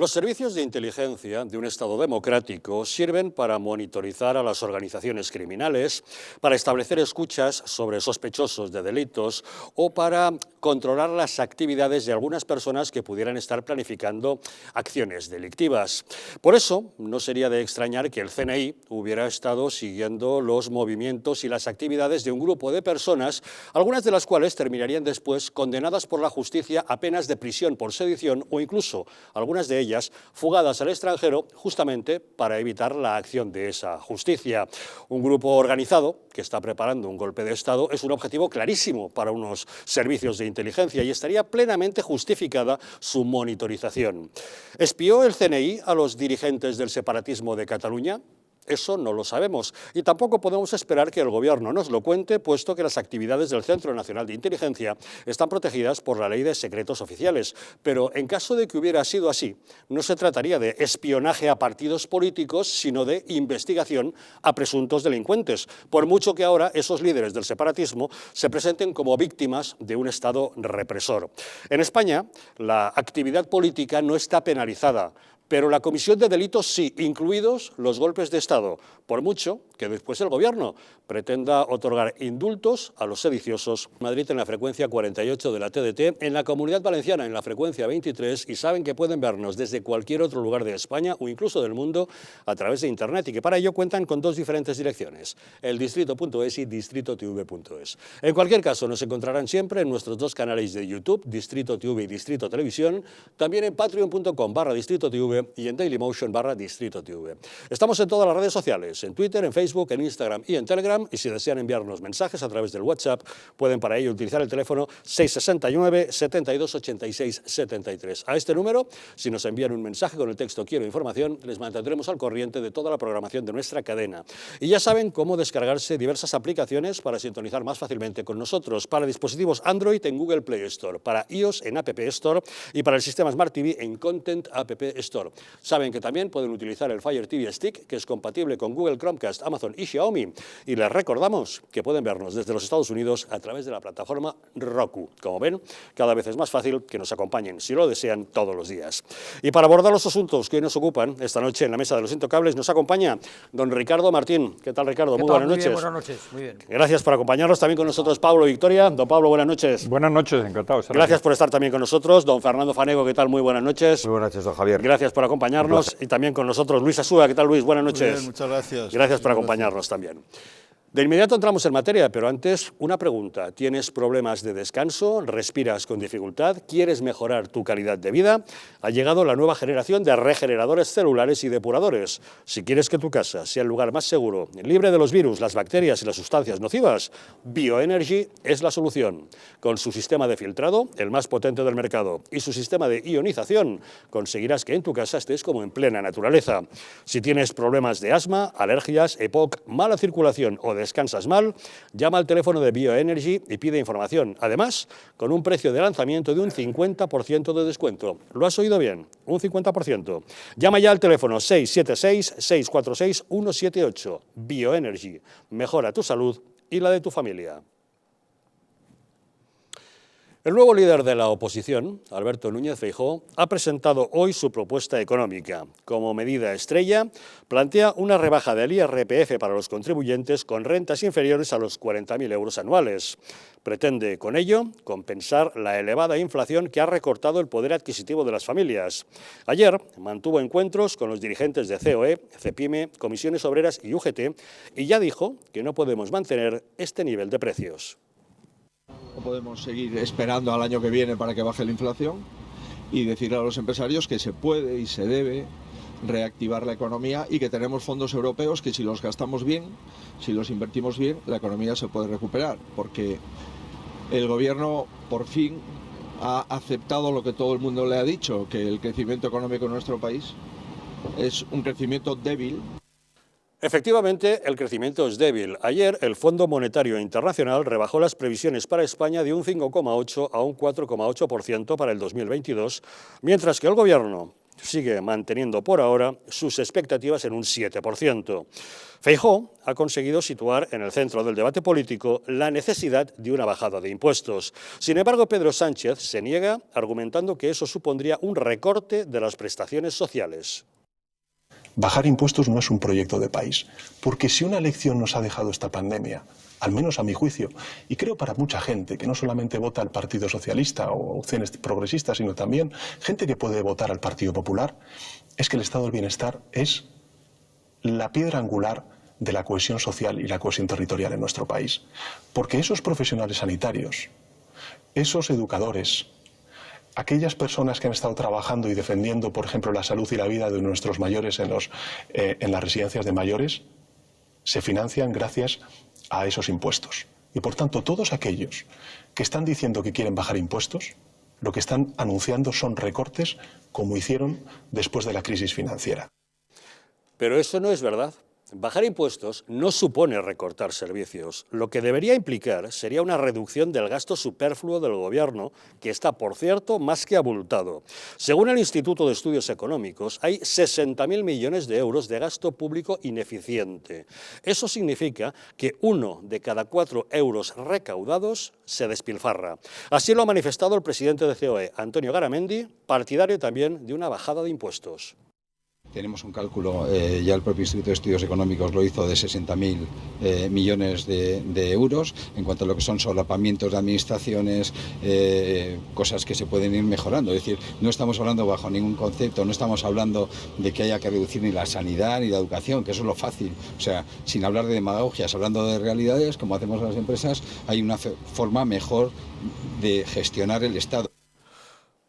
Los servicios de inteligencia de un Estado democrático sirven para monitorizar a las organizaciones criminales, para establecer escuchas sobre sospechosos de delitos o para controlar las actividades de algunas personas que pudieran estar planificando acciones delictivas. Por eso, no sería de extrañar que el CNI hubiera estado siguiendo los movimientos y las actividades de un grupo de personas, algunas de las cuales terminarían después condenadas por la justicia a penas de prisión por sedición o incluso algunas de ellas fugadas al extranjero justamente para evitar la acción de esa justicia. Un grupo organizado que está preparando un golpe de Estado es un objetivo clarísimo para unos servicios de inteligencia y estaría plenamente justificada su monitorización. ¿Espió el CNI a los dirigentes del separatismo de Cataluña? Eso no lo sabemos y tampoco podemos esperar que el Gobierno nos lo cuente, puesto que las actividades del Centro Nacional de Inteligencia están protegidas por la Ley de Secretos Oficiales. Pero en caso de que hubiera sido así, no se trataría de espionaje a partidos políticos, sino de investigación a presuntos delincuentes, por mucho que ahora esos líderes del separatismo se presenten como víctimas de un Estado represor. En España, la actividad política no está penalizada, pero la comisión de delitos sí, incluidos los golpes de Estado, por mucho que después el Gobierno pretenda otorgar indultos a los sediciosos. Madrid en la frecuencia 48 de la TDT, en la Comunidad Valenciana en la frecuencia 23, y saben que pueden vernos desde cualquier otro lugar de España o incluso del mundo a través de Internet, y que para ello cuentan con dos diferentes direcciones, el distrito.es y distritotv.es. En cualquier caso, nos encontrarán siempre en nuestros dos canales de YouTube, Distrito TV y Distrito Televisión, también en patreon.com/distritotv y en Dailymotion/Distrito TV. Estamos en todas las redes sociales, en Twitter, en Facebook, en Instagram y en Telegram, y si desean enviarnos mensajes a través del WhatsApp, pueden para ello utilizar el teléfono 669 72 86 73. A este número, si nos envían un mensaje con el texto "Quiero información", les mantendremos al corriente de toda la programación de nuestra cadena. Y ya saben cómo descargarse diversas aplicaciones para sintonizar más fácilmente con nosotros, para dispositivos Android en Google Play Store, para iOS en App Store y para el sistema Smart TV en Content App Store. Saben que también pueden utilizar el Fire TV Stick, que es compatible con Google Chromecast, Amazon y Xiaomi. Y les recordamos que pueden vernos desde los Estados Unidos a través de la plataforma Roku. Como ven, cada vez es más fácil que nos acompañen, si lo desean, todos los días. Y para abordar los asuntos que hoy nos ocupan, esta noche en la Mesa de los Intocables nos acompaña don Ricardo Martín. ¿Qué tal, Ricardo? Muy buenas noches. Buenas noches, muy bien. Gracias por acompañarnos. También con nosotros Pablo Victoria. Don Pablo, buenas noches. Buenas noches, encantado de estar Gracias aquí. por estar también con nosotros. Don Fernando Fanego, ¿qué tal? Muy buenas noches. Muy buenas noches, don Javier. Gracias por acompañarnos. Y también con nosotros Luis Asúa. ¿Qué tal, Luis? Buenas noches. Muy bien, muchas gracias. Gracias por acompañarnos también. De inmediato entramos en materia, pero antes una pregunta. ¿Tienes problemas de descanso? ¿Respiras con dificultad? ¿Quieres mejorar tu calidad de vida? Ha llegado la nueva generación de regeneradores celulares y depuradores. Si quieres que tu casa sea el lugar más seguro, libre de los virus, las bacterias y las sustancias nocivas, Bioenergy es la solución. Con su sistema de filtrado, el más potente del mercado, y su sistema de ionización, conseguirás que en tu casa estés como en plena naturaleza. Si tienes problemas de asma, alergias, EPOC, mala circulación o descansas mal, llama al teléfono de Bioenergy y pide información. Además, con un precio de lanzamiento de un 50% de descuento. ¿Lo has oído bien? Un 50%. Llama ya al teléfono 676-646-178. Bioenergy. Mejora tu salud y la de tu familia. El nuevo líder de la oposición, Alberto Núñez Feijóo, ha presentado hoy su propuesta económica. Como medida estrella, plantea una rebaja del IRPF para los contribuyentes con rentas inferiores a los 40.000 euros anuales. Pretende, con ello, compensar la elevada inflación que ha recortado el poder adquisitivo de las familias. Ayer mantuvo encuentros con los dirigentes de COE, CEPIME, Comisiones Obreras y UGT y ya dijo que no podemos mantener este nivel de precios. No podemos seguir esperando al año que viene para que baje la inflación y decirle a los empresarios que se puede y se debe reactivar la economía y que tenemos fondos europeos que si los gastamos bien, si los invertimos bien, la economía se puede recuperar, porque el gobierno por fin ha aceptado lo que todo el mundo le ha dicho, que el crecimiento económico en nuestro país es un crecimiento débil. Efectivamente, el crecimiento es débil. Ayer, el Fondo Monetario Internacional rebajó las previsiones para España de un 5,8 a un 4,8% para el 2022, mientras que el Gobierno sigue manteniendo por ahora sus expectativas en un 7%. Feijóo ha conseguido situar en el centro del debate político la necesidad de una bajada de impuestos. Sin embargo, Pedro Sánchez se niega argumentando que eso supondría un recorte de las prestaciones sociales. Bajar impuestos no es un proyecto de país, porque si una lección nos ha dejado esta pandemia, al menos a mi juicio, y creo para mucha gente que no solamente vota al Partido Socialista o opciones progresistas, sino también gente que puede votar al Partido Popular, es que el estado del bienestar es la piedra angular de la cohesión social y la cohesión territorial en nuestro país. Porque esos profesionales sanitarios, esos educadores, aquellas personas que han estado trabajando y defendiendo, por ejemplo, la salud y la vida de nuestros mayores en las residencias de mayores, se financian gracias a esos impuestos. Y por tanto, todos aquellos que están diciendo que quieren bajar impuestos, lo que están anunciando son recortes como hicieron después de la crisis financiera. Pero eso no es verdad. Bajar impuestos no supone recortar servicios. Lo que debería implicar sería una reducción del gasto superfluo del Gobierno, que está, por cierto, más que abultado. Según el Instituto de Estudios Económicos, hay 60.000 millones de euros de gasto público ineficiente. Eso significa que 1 de cada 4 euros recaudados se despilfarra. Así lo ha manifestado el presidente de COE, Antonio Garamendi, partidario también de una bajada de impuestos. Tenemos un cálculo, ya el propio Instituto de Estudios Económicos lo hizo, de 60.000 millones de euros en cuanto a lo que son solapamientos de administraciones, cosas que se pueden ir mejorando. Es decir, no estamos hablando bajo ningún concepto, no estamos hablando de que haya que reducir ni la sanidad ni la educación, que eso es lo fácil. O sea, sin hablar de demagogias, hablando de realidades, como hacemos las empresas, hay una forma mejor de gestionar el Estado.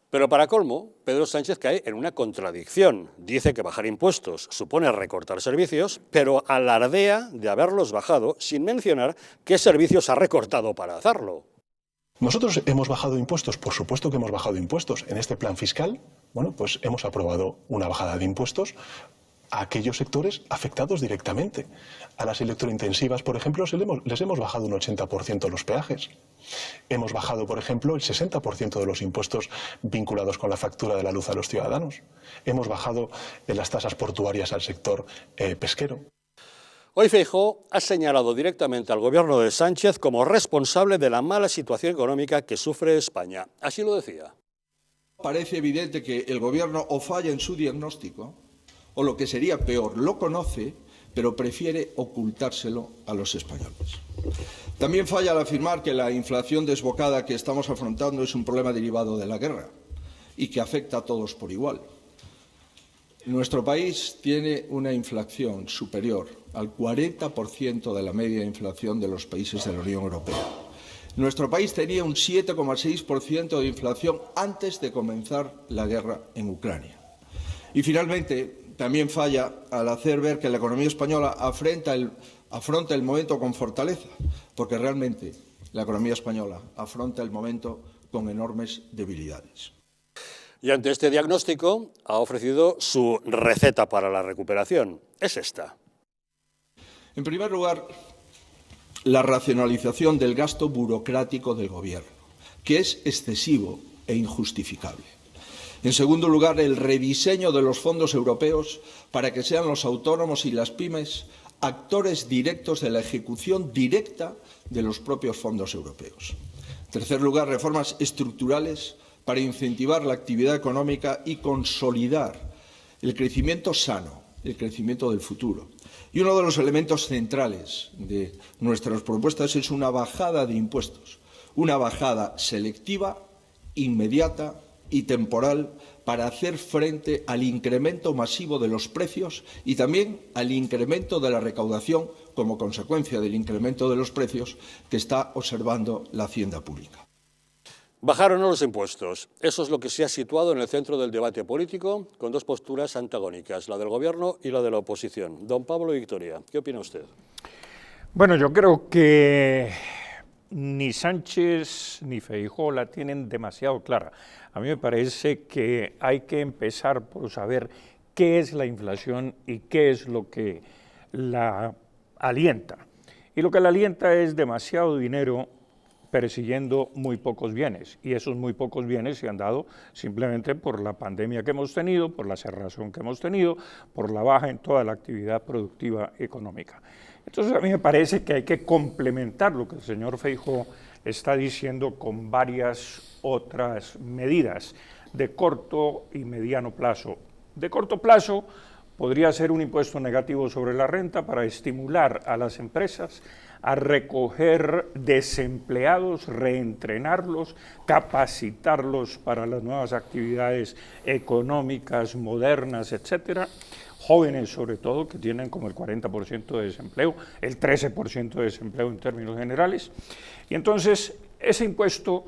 Pero para colmo, Pedro Sánchez cae en una contradicción. Dice que bajar impuestos supone recortar servicios, pero alardea de haberlos bajado sin mencionar qué servicios ha recortado para hacerlo. Nosotros hemos bajado impuestos, por supuesto que hemos bajado impuestos. En este plan fiscal, bueno, pues hemos aprobado una bajada de impuestos a aquellos sectores afectados directamente. A las electrointensivas, por ejemplo, les hemos bajado un 80% los peajes. Hemos bajado, por ejemplo, el 60% de los impuestos vinculados con la factura de la luz a los ciudadanos. Hemos bajado las tasas portuarias al sector pesquero. Hoy Feijóo ha señalado directamente al gobierno de Sánchez como responsable de la mala situación económica que sufre España. Así lo decía. Parece evidente que el gobierno o falla en su diagnóstico, o lo que sería peor, lo conoce, pero prefiere ocultárselo a los españoles. También falla al afirmar que la inflación desbocada que estamos afrontando es un problema derivado de la guerra y que afecta a todos por igual. Nuestro país tiene una inflación superior al 40% de la media de inflación de los países de la Unión Europea. Nuestro país tenía un 7,6% de inflación antes de comenzar la guerra en Ucrania. Y finalmente, también falla al hacer ver que la economía española afronta el momento con fortaleza, porque realmente la economía española afronta el momento con enormes debilidades. Y ante este diagnóstico ha ofrecido su receta para la recuperación. Es esta. En primer lugar, la racionalización del gasto burocrático del Gobierno, que es excesivo e injustificable. En segundo lugar, el rediseño de los fondos europeos para que sean los autónomos y las pymes actores directos de la ejecución directa de los propios fondos europeos. En tercer lugar, reformas estructurales para incentivar la actividad económica y consolidar el crecimiento sano, el crecimiento del futuro. Y uno de los elementos centrales de nuestras propuestas es una bajada de impuestos, una bajada selectiva, inmediata y temporal para hacer frente al incremento masivo de los precios y también al incremento de la recaudación como consecuencia del incremento de los precios que está observando la hacienda pública. Bajar o no los impuestos. Eso es lo que se ha situado en el centro del debate político, con dos posturas antagónicas, la del Gobierno y la de la oposición. Don Pablo Victoria, ¿qué opina usted? Bueno, yo creo que ni Sánchez ni Feijóo la tienen demasiado clara. A mí me parece que hay que empezar por saber qué es la inflación y qué es lo que la alienta. Y lo que la alienta es demasiado dinero persiguiendo muy pocos bienes, y esos muy pocos bienes se han dado simplemente por la pandemia que hemos tenido, por la cerrazón que hemos tenido, por la baja en toda la actividad productiva económica. Entonces a mí me parece que hay que complementar lo que el señor Feijóo está diciendo con varias otras medidas de corto y mediano plazo. De corto plazo podría ser un impuesto negativo sobre la renta para estimular a las empresas a recoger desempleados, reentrenarlos, capacitarlos para las nuevas actividades económicas, modernas, etcétera. Jóvenes sobre todo, que tienen como el 40% de desempleo, el 13% de desempleo en términos generales. Y entonces, ese impuesto,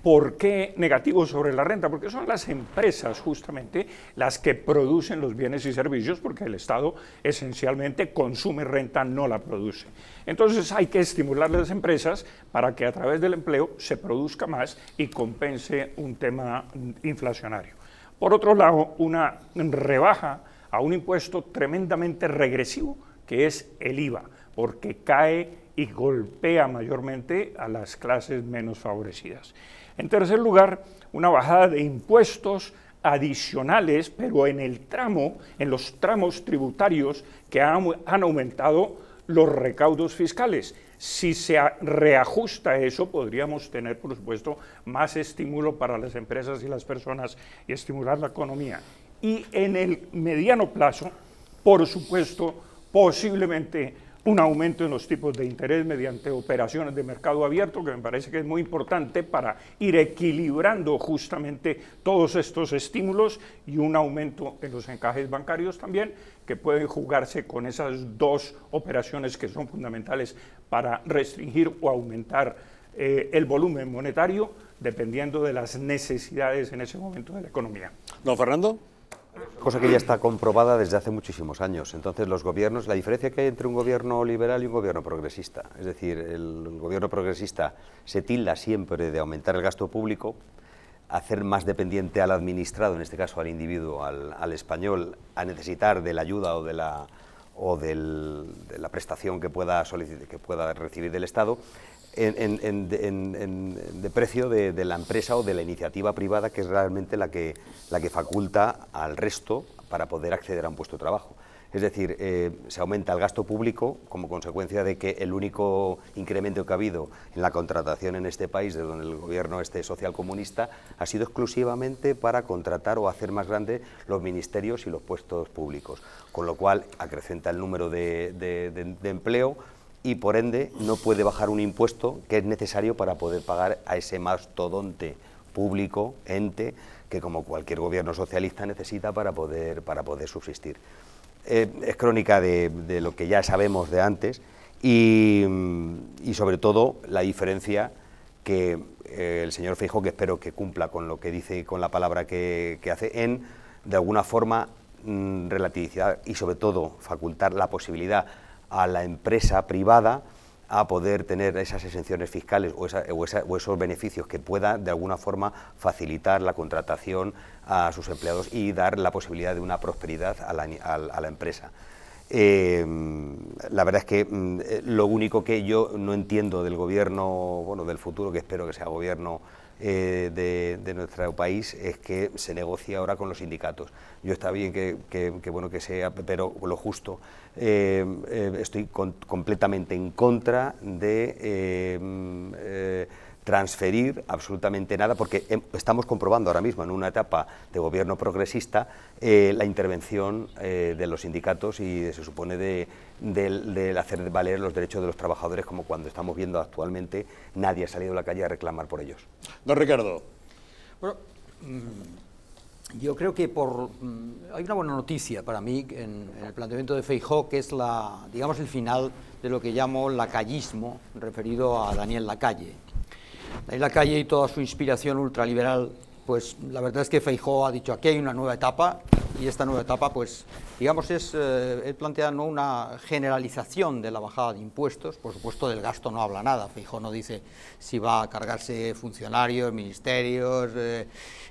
¿por qué negativo sobre la renta? Porque son las empresas justamente las que producen los bienes y servicios, porque el Estado esencialmente consume renta, no la produce. Entonces hay que estimular a las empresas para que a través del empleo se produzca más y compense un tema inflacionario. Por otro lado, una rebaja a un impuesto tremendamente regresivo, que es el IVA, porque cae y golpea mayormente a las clases menos favorecidas. En tercer lugar, una bajada de impuestos adicionales, pero en los tramos tributarios que han aumentado los recaudos fiscales. Si se reajusta eso, podríamos tener, por supuesto, más estímulo para las empresas y las personas y estimular la economía. Y en el mediano plazo, por supuesto, posiblemente un aumento en los tipos de interés mediante operaciones de mercado abierto, que me parece que es muy importante para ir equilibrando justamente todos estos estímulos, y un aumento en los encajes bancarios también, que pueden jugarse con esas dos operaciones que son fundamentales para restringir o aumentar el volumen monetario, dependiendo de las necesidades en ese momento de la economía. Don Fernando. Cosa que ya está comprobada desde hace muchísimos años. Entonces los gobiernos, la diferencia que hay entre un gobierno liberal y un gobierno progresista, es decir, el gobierno progresista se tilda siempre de aumentar el gasto público, hacer más dependiente al administrado, en este caso al individuo, al español, a necesitar de la ayuda o de la prestación que pueda recibir del Estado, de precio de la empresa o de la iniciativa privada, que es realmente la que faculta al resto para poder acceder a un puesto de trabajo. Es decir, se aumenta el gasto público como consecuencia de que el único incremento que ha habido en la contratación en este país, de donde el gobierno socialcomunista, ha sido exclusivamente para contratar o hacer más grandes los ministerios y los puestos públicos, con lo cual acrecenta el número de empleo, y por ende no puede bajar un impuesto que es necesario para poder pagar a ese mastodonte público, ente, que como cualquier gobierno socialista necesita para poder subsistir. Es crónica de lo que ya sabemos de antes, y sobre todo la diferencia que el señor Feijóo, que espero que cumpla con lo que dice y con la palabra que hace, en de alguna forma relativizar y sobre todo facultar la posibilidad a la empresa privada a poder tener esas exenciones fiscales o esos beneficios que pueda de alguna forma facilitar la contratación a sus empleados y dar la posibilidad de una prosperidad a la empresa. La verdad es que lo único que yo no entiendo del gobierno, bueno, del futuro, que espero que sea gobierno de nuestro país, es que se negocia ahora con los sindicatos. Yo está bien que sea, pero lo justo. Estoy completamente en contra de transferir absolutamente nada, porque estamos comprobando ahora mismo en una etapa de gobierno progresista la intervención de los sindicatos y se supone de hacer valer los derechos de los trabajadores, como cuando estamos viendo actualmente nadie ha salido a la calle a reclamar por ellos. Don Ricardo. Bueno, yo creo que hay una buena noticia para mí en el planteamiento de Feijóo, que es digamos el final de lo que llamo lacayismo, referido a Daniel Lacalle. Daniel Lacalle y toda su inspiración ultraliberal, pues la verdad es que Feijóo ha dicho: aquí hay una nueva etapa, y esta nueva etapa, pues digamos, él plantea no una generalización de la bajada de impuestos. Por supuesto, del gasto no habla nada. Feijóo no dice si va a cargarse funcionarios, ministerios,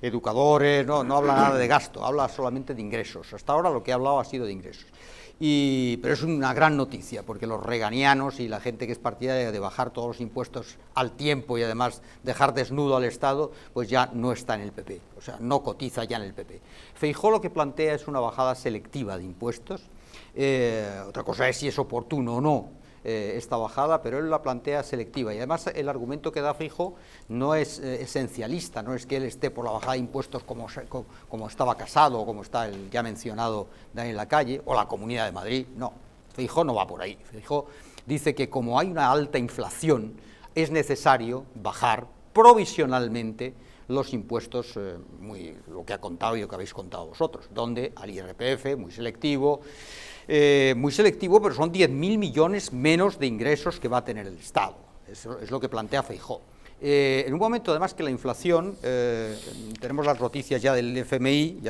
educadores, no habla nada de gasto, habla solamente de ingresos. Hasta ahora lo que ha hablado ha sido de ingresos. Pero es una gran noticia, porque los reganianos y la gente que es partidaria de bajar todos los impuestos al tiempo y además dejar desnudo al Estado, pues ya no está en el PP, o sea, no cotiza ya en el PP. Feijóo lo que plantea es una bajada selectiva de impuestos. Otra cosa es si es oportuno o no esta bajada, pero él la plantea selectiva, y además el argumento que da Feijóo no es esencialista, no es que él esté por la bajada de impuestos como estaba Casado o como está el ya mencionado Daniel Lacalle o la Comunidad de Madrid. No, Feijóo no va por ahí. Feijóo dice que como hay una alta inflación es necesario bajar provisionalmente los impuestos, lo que ha contado y lo que habéis contado vosotros, donde al IRPF, muy selectivo, pero son 10.000 millones menos de ingresos que va a tener el Estado. Eso es lo que plantea Feijóo. En un momento, además, que la inflación, tenemos las noticias ya del FMI,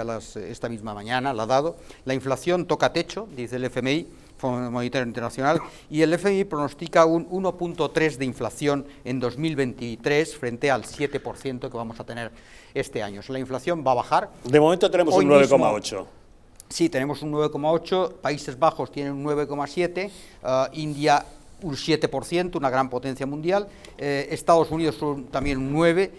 esta misma mañana la ha dado, la inflación toca techo, dice el FMI, Fondo Monetario Internacional, y el FMI pronostica un 1,3 de inflación en 2023 frente al 7% que vamos a tener este año. O sea, la inflación va a bajar. De momento tenemos un 9,8. Sí, tenemos un 9,8, Países Bajos tienen un 9,7, India un 7%, una gran potencia mundial, Estados Unidos también un 9,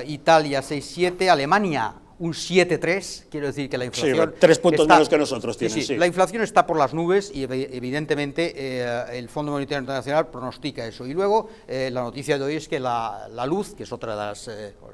Italia 6,7, Alemania un 7,3, quiero decir que la inflación... Sí, 3 puntos menos que nosotros tienen, sí. La inflación está por las nubes y evidentemente el Fondo Monetario Internacional pronostica eso. Y luego la noticia de hoy es que la luz, que es otra de las...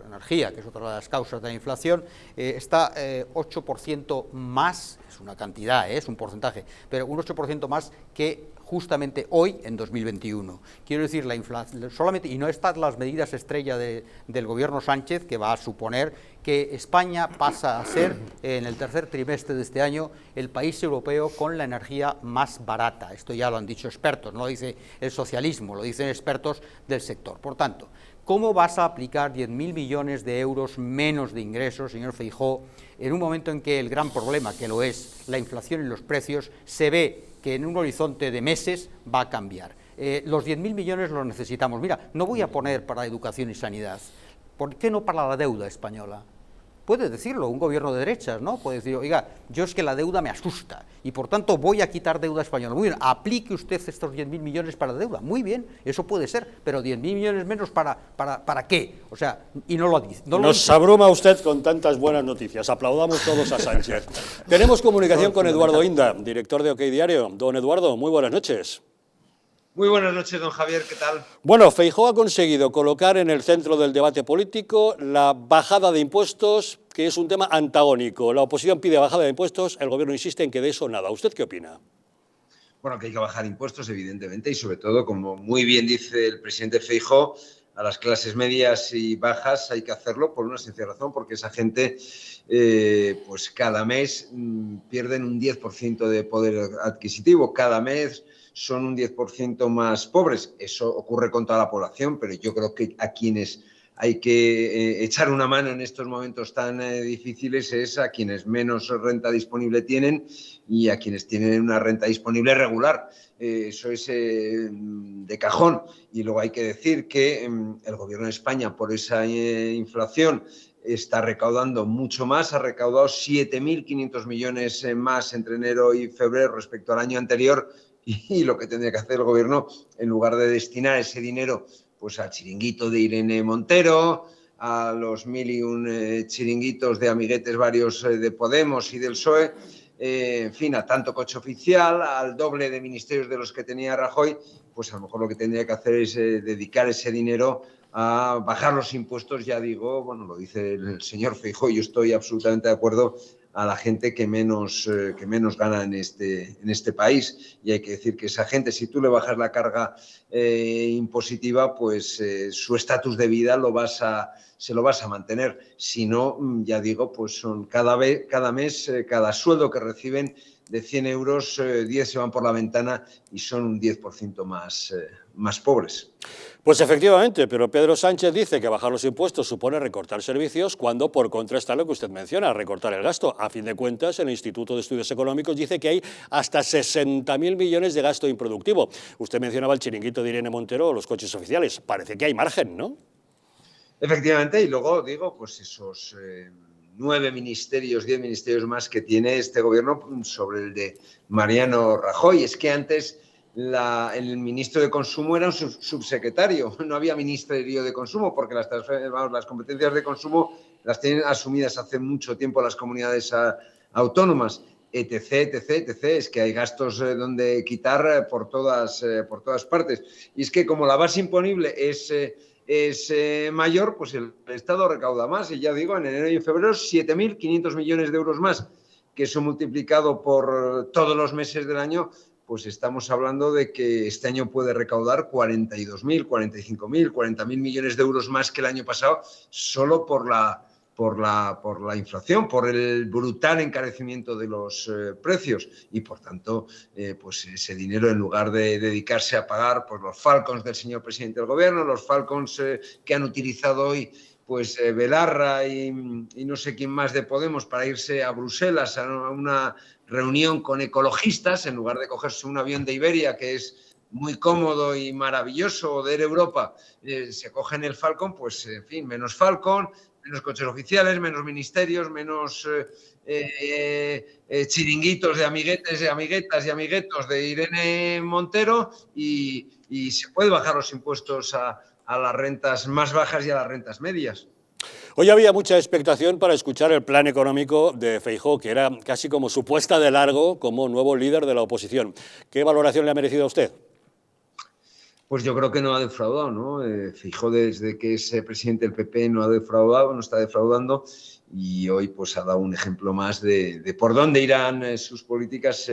energía, que es otra de las causas de la inflación, está 8% más, es una cantidad, es un porcentaje, pero un 8% más que justamente hoy en 2021. Quiero decir, la inflación solamente, y no están las medidas estrella del gobierno Sánchez, que va a suponer que España pasa a ser, en el tercer trimestre de este año, el país europeo con la energía más barata. Esto ya lo han dicho expertos, no lo dice el socialismo, lo dicen expertos del sector. Por tanto, ¿cómo vas a aplicar 10.000 millones de euros menos de ingresos, señor Feijóo, en un momento en que el gran problema, que lo es, la inflación y los precios, se ve que en un horizonte de meses va a cambiar? Los 10.000 millones los necesitamos. Mira, no voy a poner para educación y sanidad. ¿Por qué no para la deuda española? Puede decirlo un gobierno de derechas, ¿no? Puede decir, oiga, yo es que la deuda me asusta y por tanto voy a quitar deuda española. Muy bien, aplique usted estos 10.000 millones para deuda. Muy bien, eso puede ser, pero 10.000 millones menos ¿para qué? O sea, y no lo dice. Nos abruma usted con tantas buenas noticias. Aplaudamos todos a Sánchez. Tenemos comunicación con Eduardo Inda, director de OK Diario. Don Eduardo, muy buenas noches. Muy buenas noches, don Javier, ¿qué tal? Bueno, Feijóo ha conseguido colocar en el centro del debate político la bajada de impuestos, que es un tema antagónico. La oposición pide bajada de impuestos, el gobierno insiste en que de eso nada. ¿Usted qué opina? Bueno, que hay que bajar impuestos, evidentemente, y sobre todo, como muy bien dice el presidente Feijóo, a las clases medias y bajas hay que hacerlo por una sencilla razón, porque esa gente pues cada mes pierden un 10% de poder adquisitivo, cada mes son un 10% más pobres. Eso ocurre con toda la población, pero yo creo que a quienes hay que echar una mano en estos momentos tan difíciles es a quienes menos renta disponible tienen y a quienes tienen una renta disponible regular. Eso es de cajón. Y luego hay que decir que el gobierno de España, por esa inflación, está recaudando mucho más, ha recaudado 7.500 millones más entre enero y febrero respecto al año anterior, y lo que tendría que hacer el gobierno, en lugar de destinar ese dinero pues al chiringuito de Irene Montero, a los 1.001 chiringuitos de amiguetes varios de Podemos y del PSOE, en fin, a tanto coche oficial, al doble de ministerios de los que tenía Rajoy, pues a lo mejor lo que tendría que hacer es dedicar ese dinero a bajar los impuestos, ya digo, bueno, lo dice el señor Feijóo, yo estoy absolutamente de acuerdo, a la gente que menos gana en este país. Y hay que decir que esa gente, si tú le bajas la carga impositiva, pues su estatus de vida se lo vas a mantener. Si no, ya digo, pues son cada mes, cada sueldo que reciben de 100 euros, 10 se van por la ventana y son un 10% más pobres. Pues efectivamente, pero Pedro Sánchez dice que bajar los impuestos supone recortar servicios, cuando por contra está lo que usted menciona, recortar el gasto. A fin de cuentas, el Instituto de Estudios Económicos dice que hay hasta 60.000 millones de gasto improductivo. Usted mencionaba el chiringuito de Irene Montero o los coches oficiales. Parece que hay margen, ¿no? Efectivamente, y luego digo, pues esos 9 ministerios, 10 ministerios más que tiene este gobierno sobre el de Mariano Rajoy. Es que antes el ministro de Consumo era un subsecretario, no había ministerio de Consumo, porque las competencias de consumo las tienen asumidas hace mucho tiempo las comunidades autónomas, etc. Es que hay gastos donde quitar por todas partes. Y es que como la base imponible es mayor, pues el Estado recauda más. Y ya digo, en enero y en febrero, 7.500 millones de euros más, que eso multiplicado por todos los meses del año, pues estamos hablando de que este año puede recaudar 42.000, 45.000, 40.000 millones de euros más que el año pasado, solo por la inflación, por el brutal encarecimiento de los precios, y por tanto pues ese dinero, en lugar de dedicarse a pagar pues los Falcons del señor presidente del gobierno, los Falcons que han utilizado hoy pues Belarra y no sé quién más de Podemos para irse a Bruselas a una reunión con ecologistas, en lugar de cogerse un avión de Iberia, que es muy cómodo y maravilloso, o de Air Europa, se cogen el Falcon, pues en fin, menos Falcon, menos coches oficiales, menos ministerios, menos chiringuitos de amiguetes, de amiguetas y amiguetos de Irene Montero, y se puede bajar los impuestos a las rentas más bajas y a las rentas medias. Hoy había mucha expectación para escuchar el plan económico de Feijóo, que era casi como su puesta de largo como nuevo líder de la oposición. ¿Qué valoración le ha merecido a usted? Pues yo creo que no ha defraudado, ¿no? Feijóo, desde que es presidente del PP, no ha defraudado, no está defraudando, y hoy pues ha dado un ejemplo más de por dónde irán sus políticas,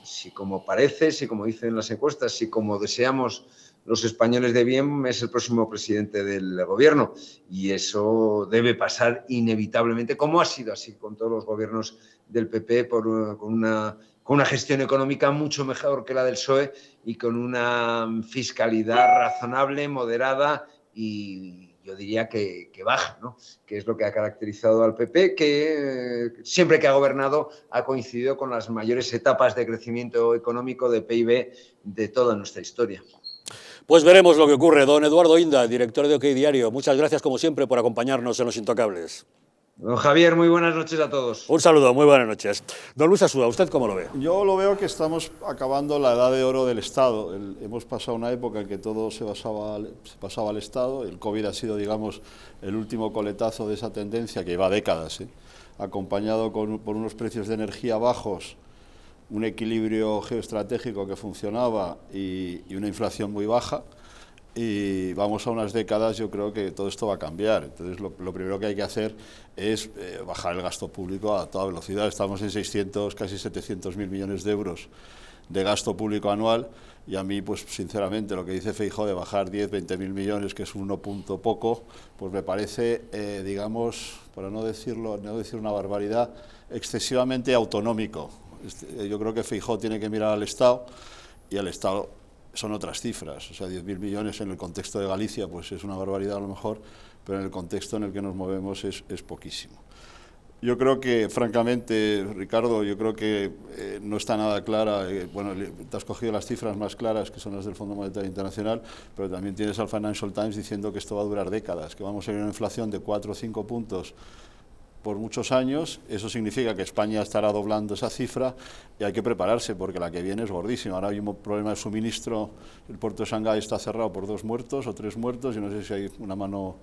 si como parece, si como dicen las encuestas, si como deseamos los españoles de bien, es el próximo presidente del gobierno, y eso debe pasar inevitablemente, como ha sido así con todos los gobiernos del PP, con una gestión económica mucho mejor que la del PSOE y con una fiscalidad razonable, moderada y yo diría que baja, ¿no? Que es lo que ha caracterizado al PP, que siempre que ha gobernado ha coincidido con las mayores etapas de crecimiento económico de PIB de toda nuestra historia. Pues veremos lo que ocurre. Don Eduardo Inda, director de OK Diario, muchas gracias como siempre por acompañarnos en Los Intocables. Don Javier, muy buenas noches a todos. Un saludo, muy buenas noches. Don Luis Asúa, ¿usted cómo lo ve? Yo lo veo que estamos acabando la edad de oro del Estado. Hemos pasado una época en que todo se pasaba al Estado. El COVID ha sido, digamos, el último coletazo de esa tendencia que lleva décadas, acompañado por unos precios de energía bajos, un equilibrio geoestratégico que funcionaba y una inflación muy baja. Y vamos a unas décadas, yo creo que todo esto va a cambiar. Entonces lo primero que hay que hacer es bajar el gasto público a toda velocidad. Estamos en 600, casi 700.000 millones de euros de gasto público anual, y a mí, pues sinceramente, lo que dice Feijóo de bajar 10, 20.000 millones, que es un punto poco, pues me parece, digamos, para no decir una barbaridad, excesivamente autonómico. Yo creo que Feijóo tiene que mirar al Estado, y al Estado son otras cifras. O sea, 10.000 millones en el contexto de Galicia pues es una barbaridad a lo mejor, pero en el contexto en el que nos movemos es poquísimo. Yo creo que, francamente, Ricardo, yo creo que no está nada clara. Bueno, te has cogido las cifras más claras, que son las del Fondo Monetario Internacional, pero también tienes al Financial Times diciendo que esto va a durar décadas, que vamos a ir a una inflación de 4 o 5 puntos por muchos años. Eso significa que España estará doblando esa cifra, y hay que prepararse porque la que viene es gordísima. Ahora hay un problema de suministro, el puerto de Shanghái está cerrado por 2 muertos o 3 muertos, y no sé si hay una mano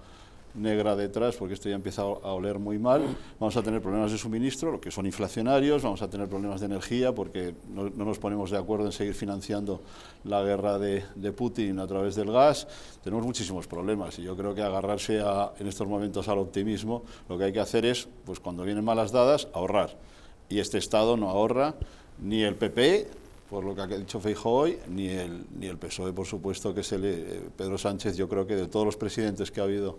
negra detrás, porque esto ya empieza a oler muy mal. Vamos a tener problemas de suministro, lo que son inflacionarios, vamos a tener problemas de energía, porque no nos ponemos de acuerdo en seguir financiando la guerra de Putin a través del gas. Tenemos muchísimos problemas, y yo creo que agarrarse en estos momentos al optimismo, lo que hay que hacer es, pues cuando vienen malas dadas, ahorrar. Y este Estado no ahorra, ni el PP, por lo que ha dicho Feijóo hoy, ni el PSOE, por supuesto, que es Pedro Sánchez. Yo creo que de todos los presidentes que ha habido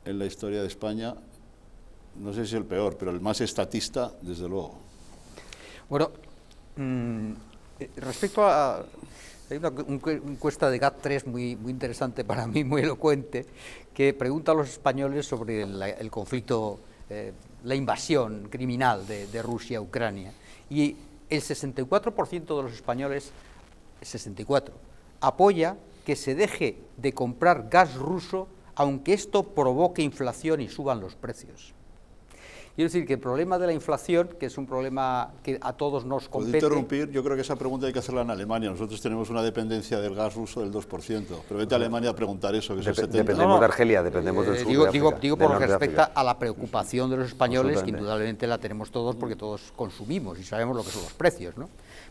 en la historia de España, no sé si el peor, pero el más estatista, desde luego. Bueno, respecto a... Hay una encuesta de GAT3 muy interesante para mí, muy elocuente, que pregunta a los españoles sobre el conflicto, la invasión criminal de Rusia a Ucrania. Y el 64% de los españoles, 64%, apoya que se deje de comprar gas ruso, aunque esto provoque inflación y suban los precios. Quiero decir que el problema de la inflación, que es un problema que a todos nos ¿Puedo compete... interrumpir? Yo creo que esa pregunta hay que hacerla en Alemania. Nosotros tenemos una dependencia del gas ruso del 2%. Pero vete a Alemania a preguntar eso, que es el 70%. Dependemos de Argelia, dependemos del sur de África, digo por lo que respecta a la preocupación de los españoles, que indudablemente la tenemos todos porque todos consumimos y sabemos lo que son los precios, ¿no?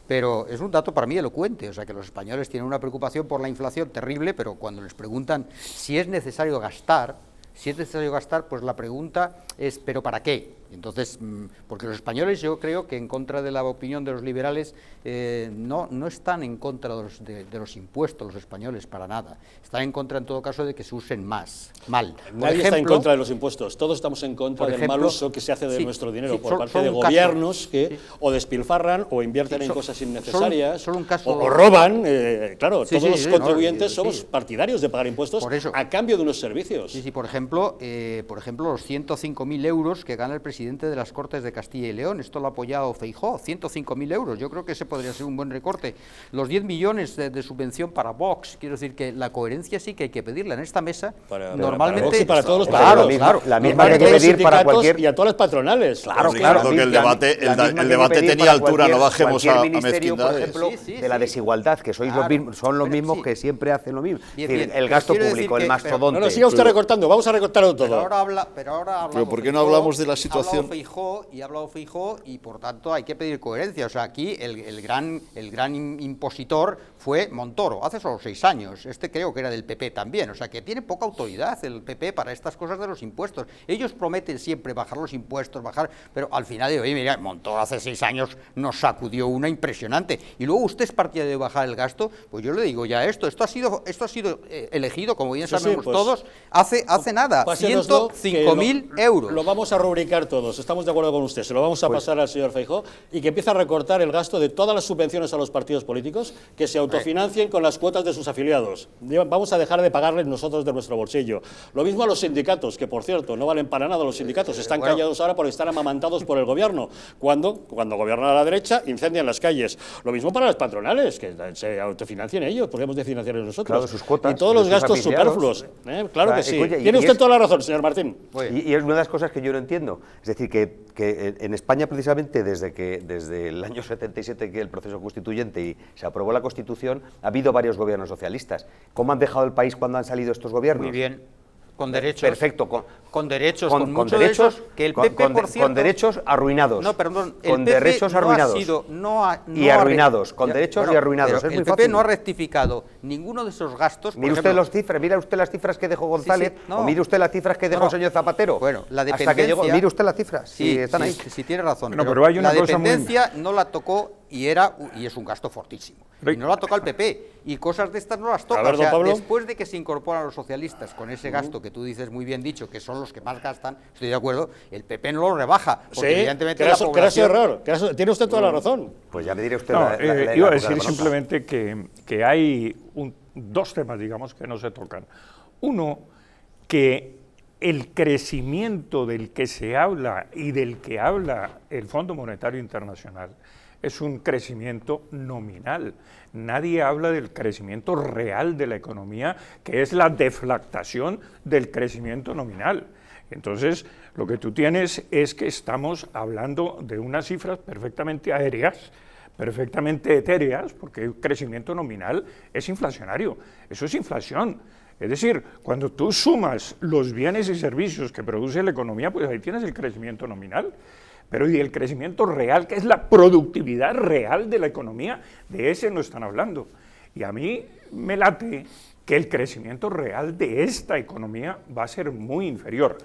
Pero es un dato para mí elocuente, o sea que los españoles tienen una preocupación por la inflación terrible, pero cuando les preguntan si es necesario gastar, pues la pregunta es ¿pero para qué? Entonces, porque los españoles, yo creo que en contra de la opinión de los liberales, no están en contra de los impuestos los españoles, para nada. Están en contra, en todo caso, de que se usen mal. Nadie está en contra de los impuestos, todos estamos en contra del mal uso que se hace de nuestro dinero por parte de gobiernos que o despilfarran o invierten en cosas innecesarias o roban. Claro, todos los contribuyentes somos partidarios de pagar impuestos a cambio de unos servicios. Sí, por ejemplo, los 105.000 euros que gana el presidente de las Cortes de Castilla y León, esto lo ha apoyado Feijóo, 105.000 euros, yo creo que ese podría ser un buen recorte. Los 10 millones de subvención para Vox, quiero decir que la coherencia sí que hay que pedirla en esta mesa, normalmente... Para Vox y para todos los partidos. Claro, la misma que hay que pedir para cualquier... Y a todas las patronales. Claro, que el debate tenía altura, no bajemos a mezquindades. Por ejemplo, de la desigualdad, que son los mismos que siempre hacen lo mismo. Es decir, el gasto público, el mastodonte... No, siga usted recortando, vamos a recortarlo todo. Pero ¿por qué no hablamos de la situación? Ha hablado Feijóo y por tanto hay que pedir coherencia. O sea, aquí el gran impositor fue Montoro, hace solo 6 años. Este creo que era del PP también. O sea, que tiene poca autoridad el PP para estas cosas de los impuestos. Ellos prometen siempre bajar los impuestos, pero al final de oye, mira, Montoro hace 6 años nos sacudió una impresionante. Y luego usted es partidario de bajar el gasto, pues yo le digo ya esto ha sido elegido, como bien sabemos todos, hace nada, 105.000 euros. Lo vamos a rubricar todos, estamos de acuerdo con usted, se lo vamos a pasar al señor Feijóo y que empiece a recortar el gasto de todas las subvenciones a los partidos políticos, que se autofinancien con las cuotas de sus afiliados. Vamos a dejar de pagarles nosotros de nuestro bolsillo. Lo mismo a los sindicatos, que por cierto no valen para nada los sindicatos, están callados ahora porque están amamantados por el gobierno. Cuando gobierna la derecha, incendian las calles. Lo mismo para las patronales, que se autofinancien ellos, porque hemos de financiarlos nosotros. Claro, sus cuotas, y todos los gastos superfluos. Claro que sí. Tiene usted toda la razón, señor Martín. Y es una de las cosas que yo no entiendo. Es decir, que en España, precisamente, desde el año 77, que el proceso constituyente y se aprobó la Constitución, ha habido varios gobiernos socialistas. ¿Cómo han dejado el país cuando han salido estos gobiernos? Muy bien. Con derechos. Perfecto. Con derechos, con derechos, que el PP, por cierto, con derechos arruinados. No, perdón, con derechos arruinados. Y arruinados, con derechos y arruinados. El PP no ha rectificado ninguno de esos gastos. Mire usted las cifras que dejó González, o mire usted las cifras que dejó el señor Zapatero. Bueno, la dependencia... Hasta que llegó, mire usted las cifras, sí, están ahí. Sí, tiene razón. Pero hay una la cosa dependencia no la tocó y es un gasto fortísimo. Y no la toca el PP, y cosas de estas no las toca. Ver, o sea, Pablo. después de que se incorporan los socialistas con ese gasto que tú dices muy bien dicho, que son los que más gastan, estoy de acuerdo, el PP no lo rebaja, porque evidentemente la población... error, tiene usted toda la razón. Pues ya me diré usted iba a decir simplemente que hay dos temas, digamos, que no se tocan. Uno, que el crecimiento del que se habla y del que habla el Fondo Monetario Internacional es un crecimiento nominal. Nadie habla del crecimiento real de la economía, que es la deflactación del crecimiento nominal. Entonces, lo que tú tienes es que estamos hablando de unas cifras perfectamente aéreas, perfectamente etéreas, porque el crecimiento nominal es inflacionario, eso es inflación. Es decir, cuando tú sumas los bienes y servicios que produce la economía, pues ahí tienes el crecimiento nominal. Pero y el crecimiento real, que es la productividad real de la economía, de ese no están hablando. Y a mí me late que el crecimiento real de esta economía va a ser muy inferior.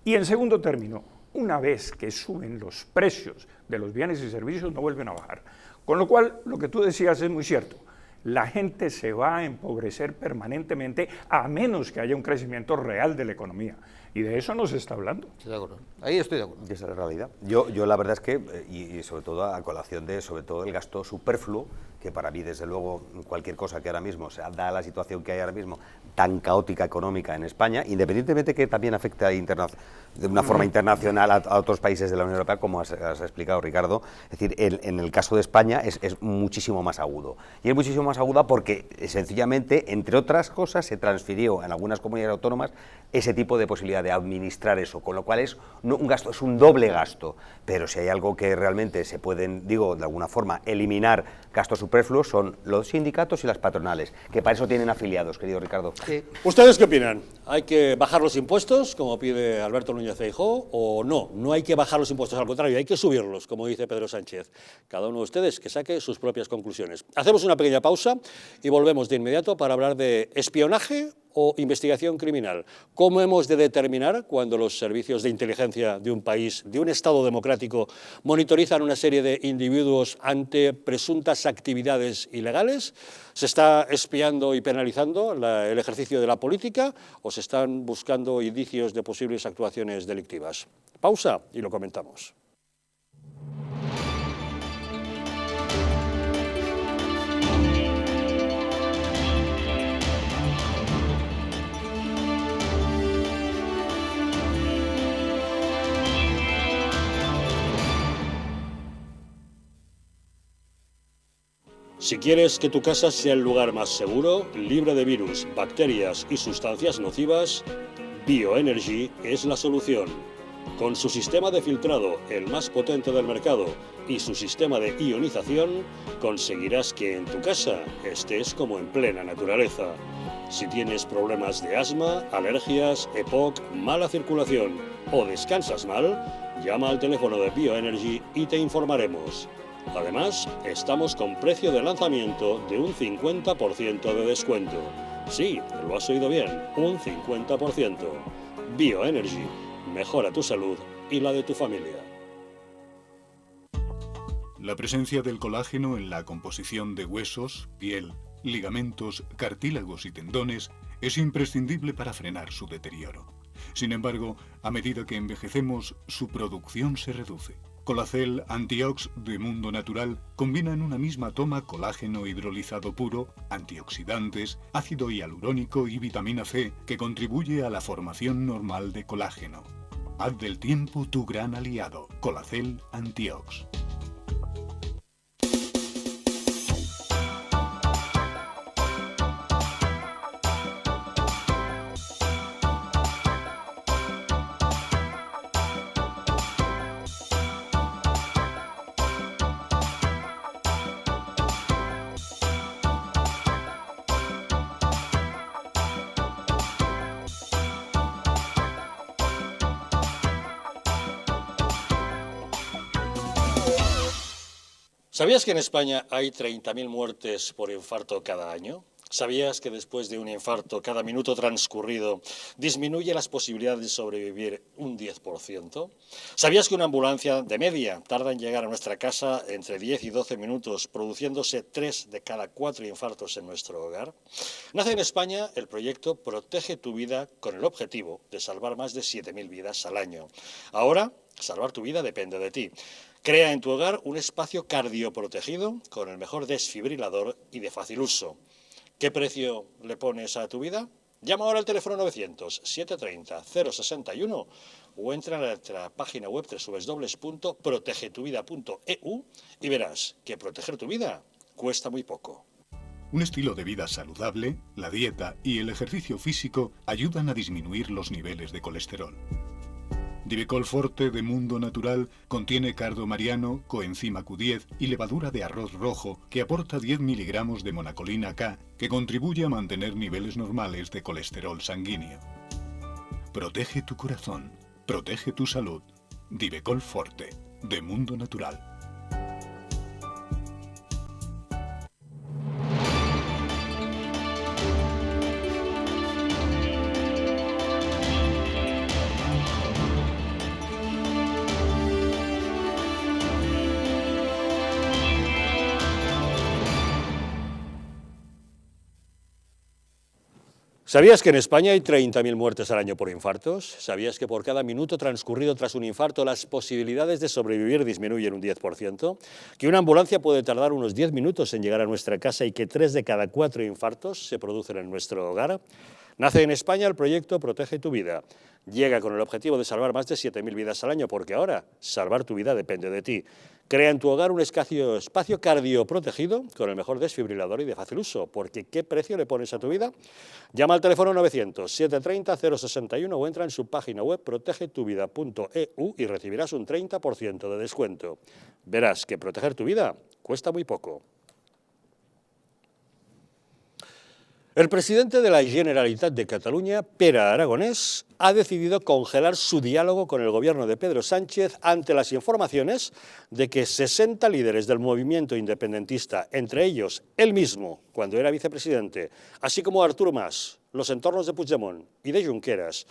Y en segundo término, una vez que suben los precios de los bienes y servicios, no vuelven a bajar. Con lo cual, lo que tú decías es muy cierto. La gente se va a empobrecer permanentemente a menos que haya un crecimiento real de la economía. Y de eso no se está hablando. Estoy de acuerdo. Ahí estoy de acuerdo. Y esa es la realidad. Yo la verdad es que, y sobre todo a colación de sobre todo el gasto superfluo que para mí, desde luego, cualquier cosa que ahora mismo, o sea, da la situación que hay ahora mismo, tan caótica económica en España, independientemente que también afecta de una forma internacional a otros países de la Unión Europea, como has explicado, Ricardo. Es decir, en el caso de España es muchísimo más agudo. Y es muchísimo más aguda porque, sencillamente, entre otras cosas, se transfirió en algunas comunidades autónomas ese tipo de posibilidad de administrar eso, con lo cual es un gasto, es un doble gasto. Pero si hay algo que realmente se pueden, digo, de alguna forma, eliminar gastos superfluos, son los sindicatos y las patronales, que para eso tienen afiliados, querido Ricardo. Sí. ¿Ustedes qué opinan? ¿Hay que bajar los impuestos, como pide Alberto Núñez Feijóo, o no? No hay que bajar los impuestos, al contrario, hay que subirlos, como dice Pedro Sánchez. Cada uno de ustedes que saque sus propias conclusiones. Hacemos una pequeña pausa y volvemos de inmediato para hablar de espionaje o investigación criminal. ¿Cómo hemos de determinar cuando los servicios de inteligencia de un país, de un Estado democrático, monitorizan una serie de individuos ante presuntas actividades ilegales? ¿Se está espiando y penalizando el ejercicio de la política o se están buscando indicios de posibles actuaciones delictivas? Pausa y lo comentamos. Si quieres que tu casa sea el lugar más seguro, libre de virus, bacterias y sustancias nocivas, Bioenergy es la solución. Con su sistema de filtrado, el más potente del mercado, y su sistema de ionización, conseguirás que en tu casa estés como en plena naturaleza. Si tienes problemas de asma, alergias, EPOC, mala circulación o descansas mal, llama al teléfono de Bioenergy y te informaremos. Además, estamos con precio de lanzamiento de un 50% de descuento. Sí, lo has oído bien, un 50%. Bioenergy, mejora tu salud y la de tu familia. La presencia del colágeno en la composición de huesos, piel, ligamentos, cartílagos y tendones es imprescindible para frenar su deterioro. Sin embargo, a medida que envejecemos, su producción se reduce. Colacel Antiox de Mundo Natural combina en una misma toma colágeno hidrolizado puro, antioxidantes, ácido hialurónico y vitamina C que contribuye a la formación normal de colágeno. Haz del tiempo tu gran aliado. Colacel Antiox. ¿Sabías que en España hay 30.000 muertes por infarto cada año? ¿Sabías que después de un infarto, cada minuto transcurrido disminuye las posibilidades de sobrevivir un 10%? ¿Sabías que una ambulancia de media tarda en llegar a nuestra casa entre 10 y 12 minutos, produciéndose 3 de cada 4 infartos en nuestro hogar? Nace en España el proyecto Protege tu Vida con el objetivo de salvar más de 7.000 vidas al año. Ahora, salvar tu vida depende de ti. Crea en tu hogar un espacio cardioprotegido con el mejor desfibrilador y de fácil uso. ¿Qué precio le pones a tu vida? Llama ahora al teléfono 900-730-061 o entra a nuestra página web www.protegetuvida.eu y verás que proteger tu vida cuesta muy poco. Un estilo de vida saludable, la dieta y el ejercicio físico ayudan a disminuir los niveles de colesterol. Divecol Forte de Mundo Natural contiene cardo mariano, coenzima Q10 y levadura de arroz rojo que aporta 10 miligramos de monacolina K que contribuye a mantener niveles normales de colesterol sanguíneo. Protege tu corazón, protege tu salud. Divecol Forte de Mundo Natural. ¿Sabías que en España hay 30.000 muertes al año por infartos? ¿Sabías que por cada minuto transcurrido tras un infarto las posibilidades de sobrevivir disminuyen un 10%? ¿Que una ambulancia puede tardar unos 10 minutos en llegar a nuestra casa y que 3 de cada 4 infartos se producen en nuestro hogar? Nace en España el proyecto Protege tu Vida. Llega con el objetivo de salvar más de 7.000 vidas al año, porque ahora salvar tu vida depende de ti. Crea en tu hogar un espacio cardioprotegido con el mejor desfibrilador y de fácil uso, porque ¿qué precio le pones a tu vida? Llama al teléfono 900-730-061 o entra en su página web protegetuvida.eu y recibirás un 30% de descuento. Verás que proteger tu vida cuesta muy poco. El presidente de la Generalitat de Cataluña, Pere Aragonès, ha decidido congelar su diálogo con el gobierno de Pedro Sánchez ante las informaciones de que 60 líderes del movimiento independentista, entre ellos él mismo, cuando era vicepresidente, así como Artur Mas, los entornos de Puigdemont y de Junqueras,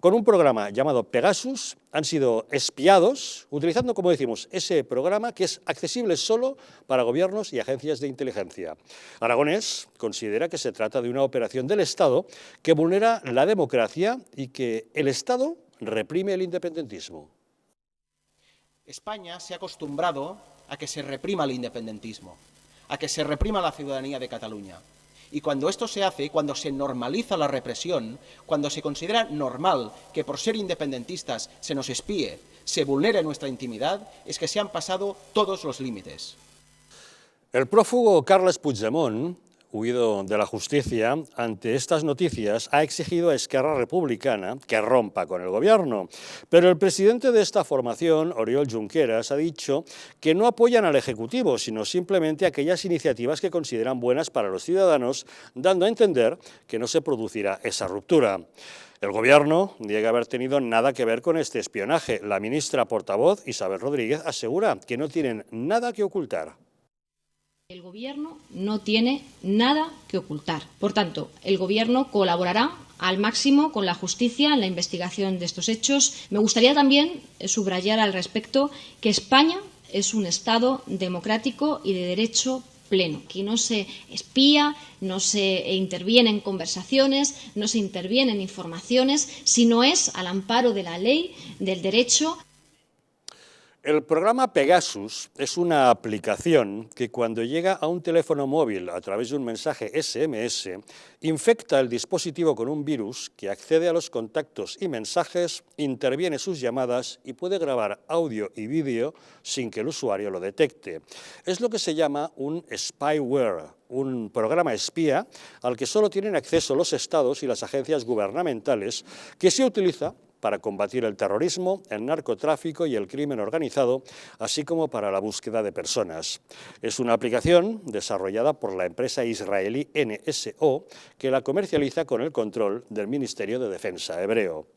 con un programa llamado Pegasus, han sido espiados, utilizando, como decimos, ese programa que es accesible solo para gobiernos y agencias de inteligencia. Aragonès considera que se trata de una operación del Estado que vulnera la democracia y que el Estado reprime el independentismo. España se ha acostumbrado a que se reprima el independentismo, a que se reprima la ciudadanía de Cataluña. Y cuando esto se hace, cuando se normaliza la represión, cuando se considera normal que por ser independentistas se nos espíe, se vulnere nuestra intimidad, es que se han pasado todos los límites. El prófugo Carles Puigdemont, huido de la justicia, ante estas noticias ha exigido a Esquerra Republicana que rompa con el gobierno. Pero el presidente de esta formación, Oriol Junqueras, ha dicho que no apoyan al Ejecutivo, sino simplemente aquellas iniciativas que consideran buenas para los ciudadanos, dando a entender que no se producirá esa ruptura. El Gobierno niega haber tenido nada que ver con este espionaje. La ministra portavoz, Isabel Rodríguez, asegura que no tienen nada que ocultar. El Gobierno no tiene nada que ocultar. Por tanto, el Gobierno colaborará al máximo con la justicia en la investigación de estos hechos. Me gustaría también subrayar al respecto que España es un Estado democrático y de derecho pleno. Aquí no se espía, no se interviene en conversaciones, no se interviene en informaciones, sino es al amparo de la ley, del derecho. El programa Pegasus es una aplicación que cuando llega a un teléfono móvil a través de un mensaje SMS, infecta el dispositivo con un virus que accede a los contactos y mensajes, interviene sus llamadas y puede grabar audio y vídeo sin que el usuario lo detecte. Es lo que se llama un spyware, un programa espía al que solo tienen acceso los estados y las agencias gubernamentales, que se utiliza para combatir el terrorismo, el narcotráfico y el crimen organizado, así como para la búsqueda de personas. Es una aplicación desarrollada por la empresa israelí NSO, que la comercializa con el control del Ministerio de Defensa hebreo.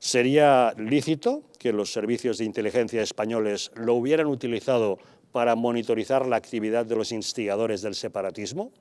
¿Sería lícito que los servicios de inteligencia españoles lo hubieran utilizado para monitorizar la actividad de los instigadores del separatismo?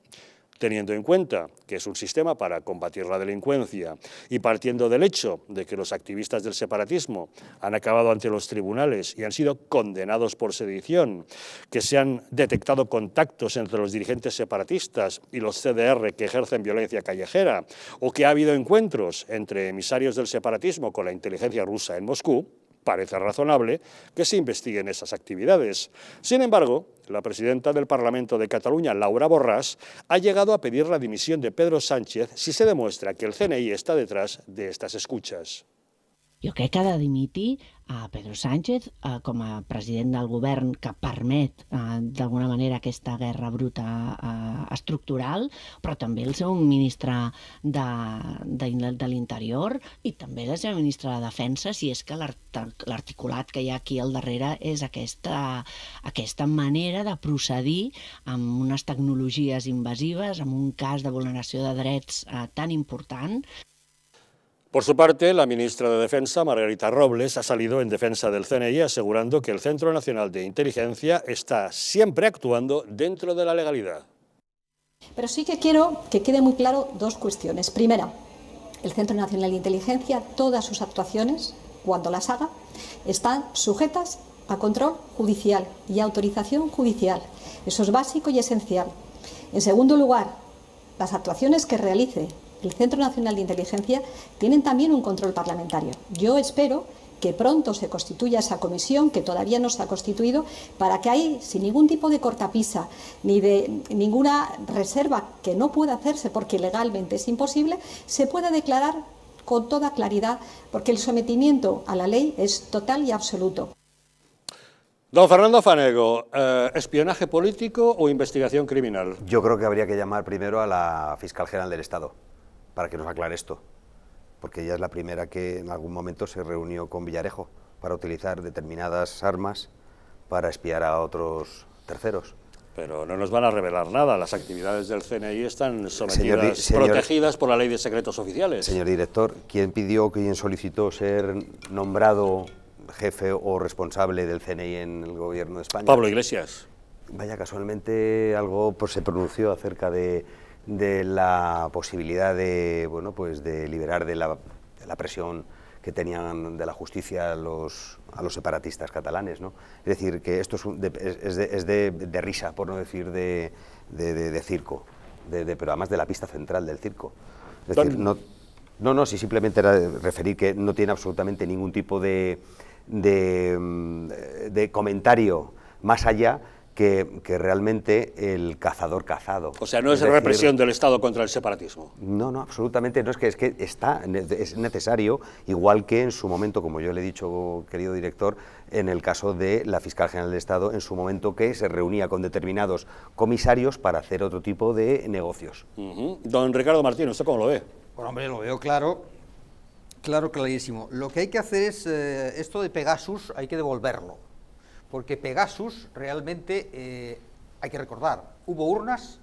Teniendo en cuenta que es un sistema para combatir la delincuencia y partiendo del hecho de que los activistas del separatismo han acabado ante los tribunales y han sido condenados por sedición, que se han detectado contactos entre los dirigentes separatistas y los CDR que ejercen violencia callejera, o que ha habido encuentros entre emisarios del separatismo con la inteligencia rusa en Moscú, parece razonable que se investiguen esas actividades. Sin embargo, la presidenta del Parlamento de Cataluña, Laura Borràs, ha llegado a pedir la dimisión de Pedro Sánchez si se demuestra que el CNI està detrás de estas escuchas. Jo crec que ha de dimitir a Pedro Sánchez com a president del govern que permet d'alguna manera aquesta guerra bruta estructural, però també el seu ministre de l'Interior i també la seva ministra de Defensa, si és que l'articulat que hi ha aquí al darrere és aquesta manera de procedir amb unes tecnologies invasives, amb un cas de vulneració de drets tan important. Por su parte, la ministra de Defensa, Margarita Robles, ha salido en defensa del CNI asegurando que el Centro Nacional de Inteligencia está siempre actuando dentro de la legalidad. Pero sí que quiero que quede muy claro dos cuestiones. Primera, el Centro Nacional de Inteligencia, todas sus actuaciones, cuando las haga, están sujetas a control judicial y autorización judicial. Eso es básico y esencial. En segundo lugar, las actuaciones que realice el Centro Nacional de Inteligencia tienen también un control parlamentario. Yo espero que pronto se constituya esa comisión, que todavía no se ha constituido, para que ahí, sin ningún tipo de cortapisa ni de ninguna reserva que no pueda hacerse porque legalmente es imposible, se pueda declarar con toda claridad, porque el sometimiento a la ley es total y absoluto. Don Fernando Fanego, ¿espionaje político o investigación criminal? Yo creo que habría que llamar primero a la Fiscal General del Estado para que nos aclare esto, porque ella es la primera que en algún momento se reunió con Villarejo para utilizar determinadas armas para espiar a otros terceros. Pero no nos van a revelar nada, las actividades del CNI están sometidas, protegidas por la Ley de Secretos Oficiales. Señor director, ¿quién pidió, quién solicitó ser nombrado jefe o responsable del CNI en el gobierno de España? Pablo Iglesias. Vaya, casualmente algo pues, se pronunció acerca de la posibilidad de, bueno, pues de liberar de la presión que tenían de la justicia a los separatistas catalanes, ¿no? Es decir, que esto es de risa, por no decir de circo, pero además de la pista central del circo. Es decir, sí, simplemente era referir que no tiene absolutamente ningún tipo de comentario más allá que realmente el cazador cazado. O sea, no es represión del Estado contra el separatismo. No, absolutamente no, es que es necesario, igual que en su momento, como yo le he dicho, querido director, en el caso de la Fiscal General del Estado, en su momento que se reunía con determinados comisarios para hacer otro tipo de negocios. Don Ricardo Martín, ¿usted cómo lo ve? Bueno, hombre, lo veo clarísimo. Lo que hay que hacer es, esto de Pegasus hay que devolverlo. Porque Pegasus realmente, hay que recordar, hubo urnas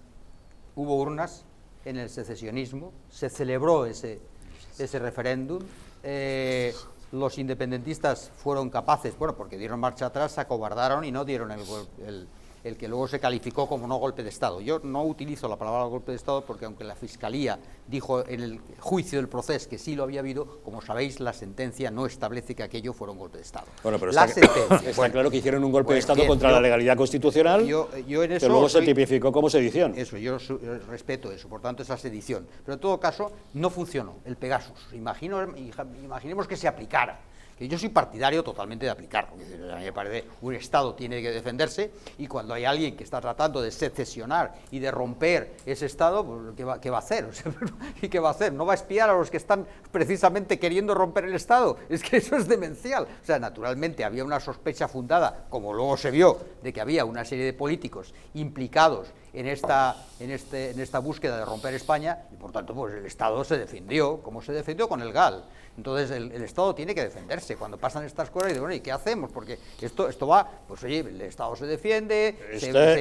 en el secesionismo, se celebró ese referéndum, los independentistas fueron capaces, bueno, porque dieron marcha atrás, se acobardaron y no dieron el que luego se calificó como no golpe de Estado. Yo no utilizo la palabra golpe de Estado porque aunque la Fiscalía dijo en el juicio del proceso que sí lo había habido, como sabéis, la sentencia no establece que aquello fuera un golpe de Estado. Bueno, pero está claro que hicieron un golpe de Estado contra la legalidad constitucional, yo en eso que luego se tipificó como sedición. Eso, yo respeto eso, por tanto, esa sedición. Pero en todo caso, no funcionó el Pegasus. Imaginemos que se aplicara. Yo soy partidario totalmente de aplicarlo. A mí me parece un Estado tiene que defenderse y cuando hay alguien que está tratando de secesionar y de romper ese Estado, pues, ¿qué va a hacer? O sea, ¿y qué va a hacer? ¿No va a espiar a los que están precisamente queriendo romper el Estado? Es que eso es demencial. O sea, naturalmente había una sospecha fundada, como luego se vio, de que había una serie de políticos implicados en esta búsqueda de romper España y por tanto pues el Estado se defendió, como se defendió con el GAL. Entonces el Estado tiene que defenderse cuando pasan estas cosas y dice, bueno, ¿y qué hacemos? Porque esto va, pues oye, el Estado se defiende...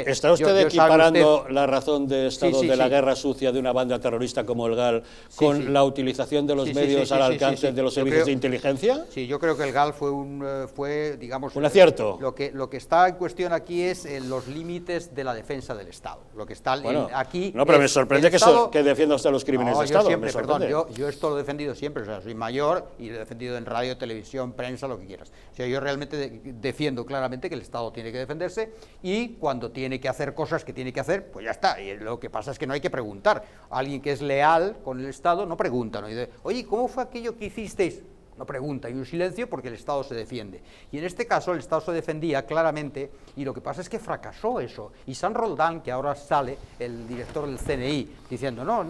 ¿Está usted equiparando la razón de Estado de la guerra sucia de una banda terrorista como el GAL con la utilización de los medios al alcance de los servicios de inteligencia? Sí, yo creo que el GAL fue digamos... un acierto. Lo que está en cuestión aquí es los límites de la defensa del Estado. Lo que está aquí... No, pero me sorprende que defienda usted los crímenes de Estado. Yo esto lo he defendido siempre, o sea, soy mayor y lo he defendido en radio, televisión, prensa, lo que quieras. O sea, yo realmente defiendo claramente que el Estado tiene que defenderse y cuando tiene que hacer cosas que tiene que hacer, pues ya está. Y lo que pasa es que no hay que preguntar. Alguien que es leal con el Estado no pregunta, no dice, oye, ¿cómo fue aquello que hicisteis? No pregunta, hay un silencio porque el Estado se defiende. Y en este caso el Estado se defendía claramente y lo que pasa es que fracasó eso. Y San Roldán, que ahora sale, el director del CNI, diciendo, no,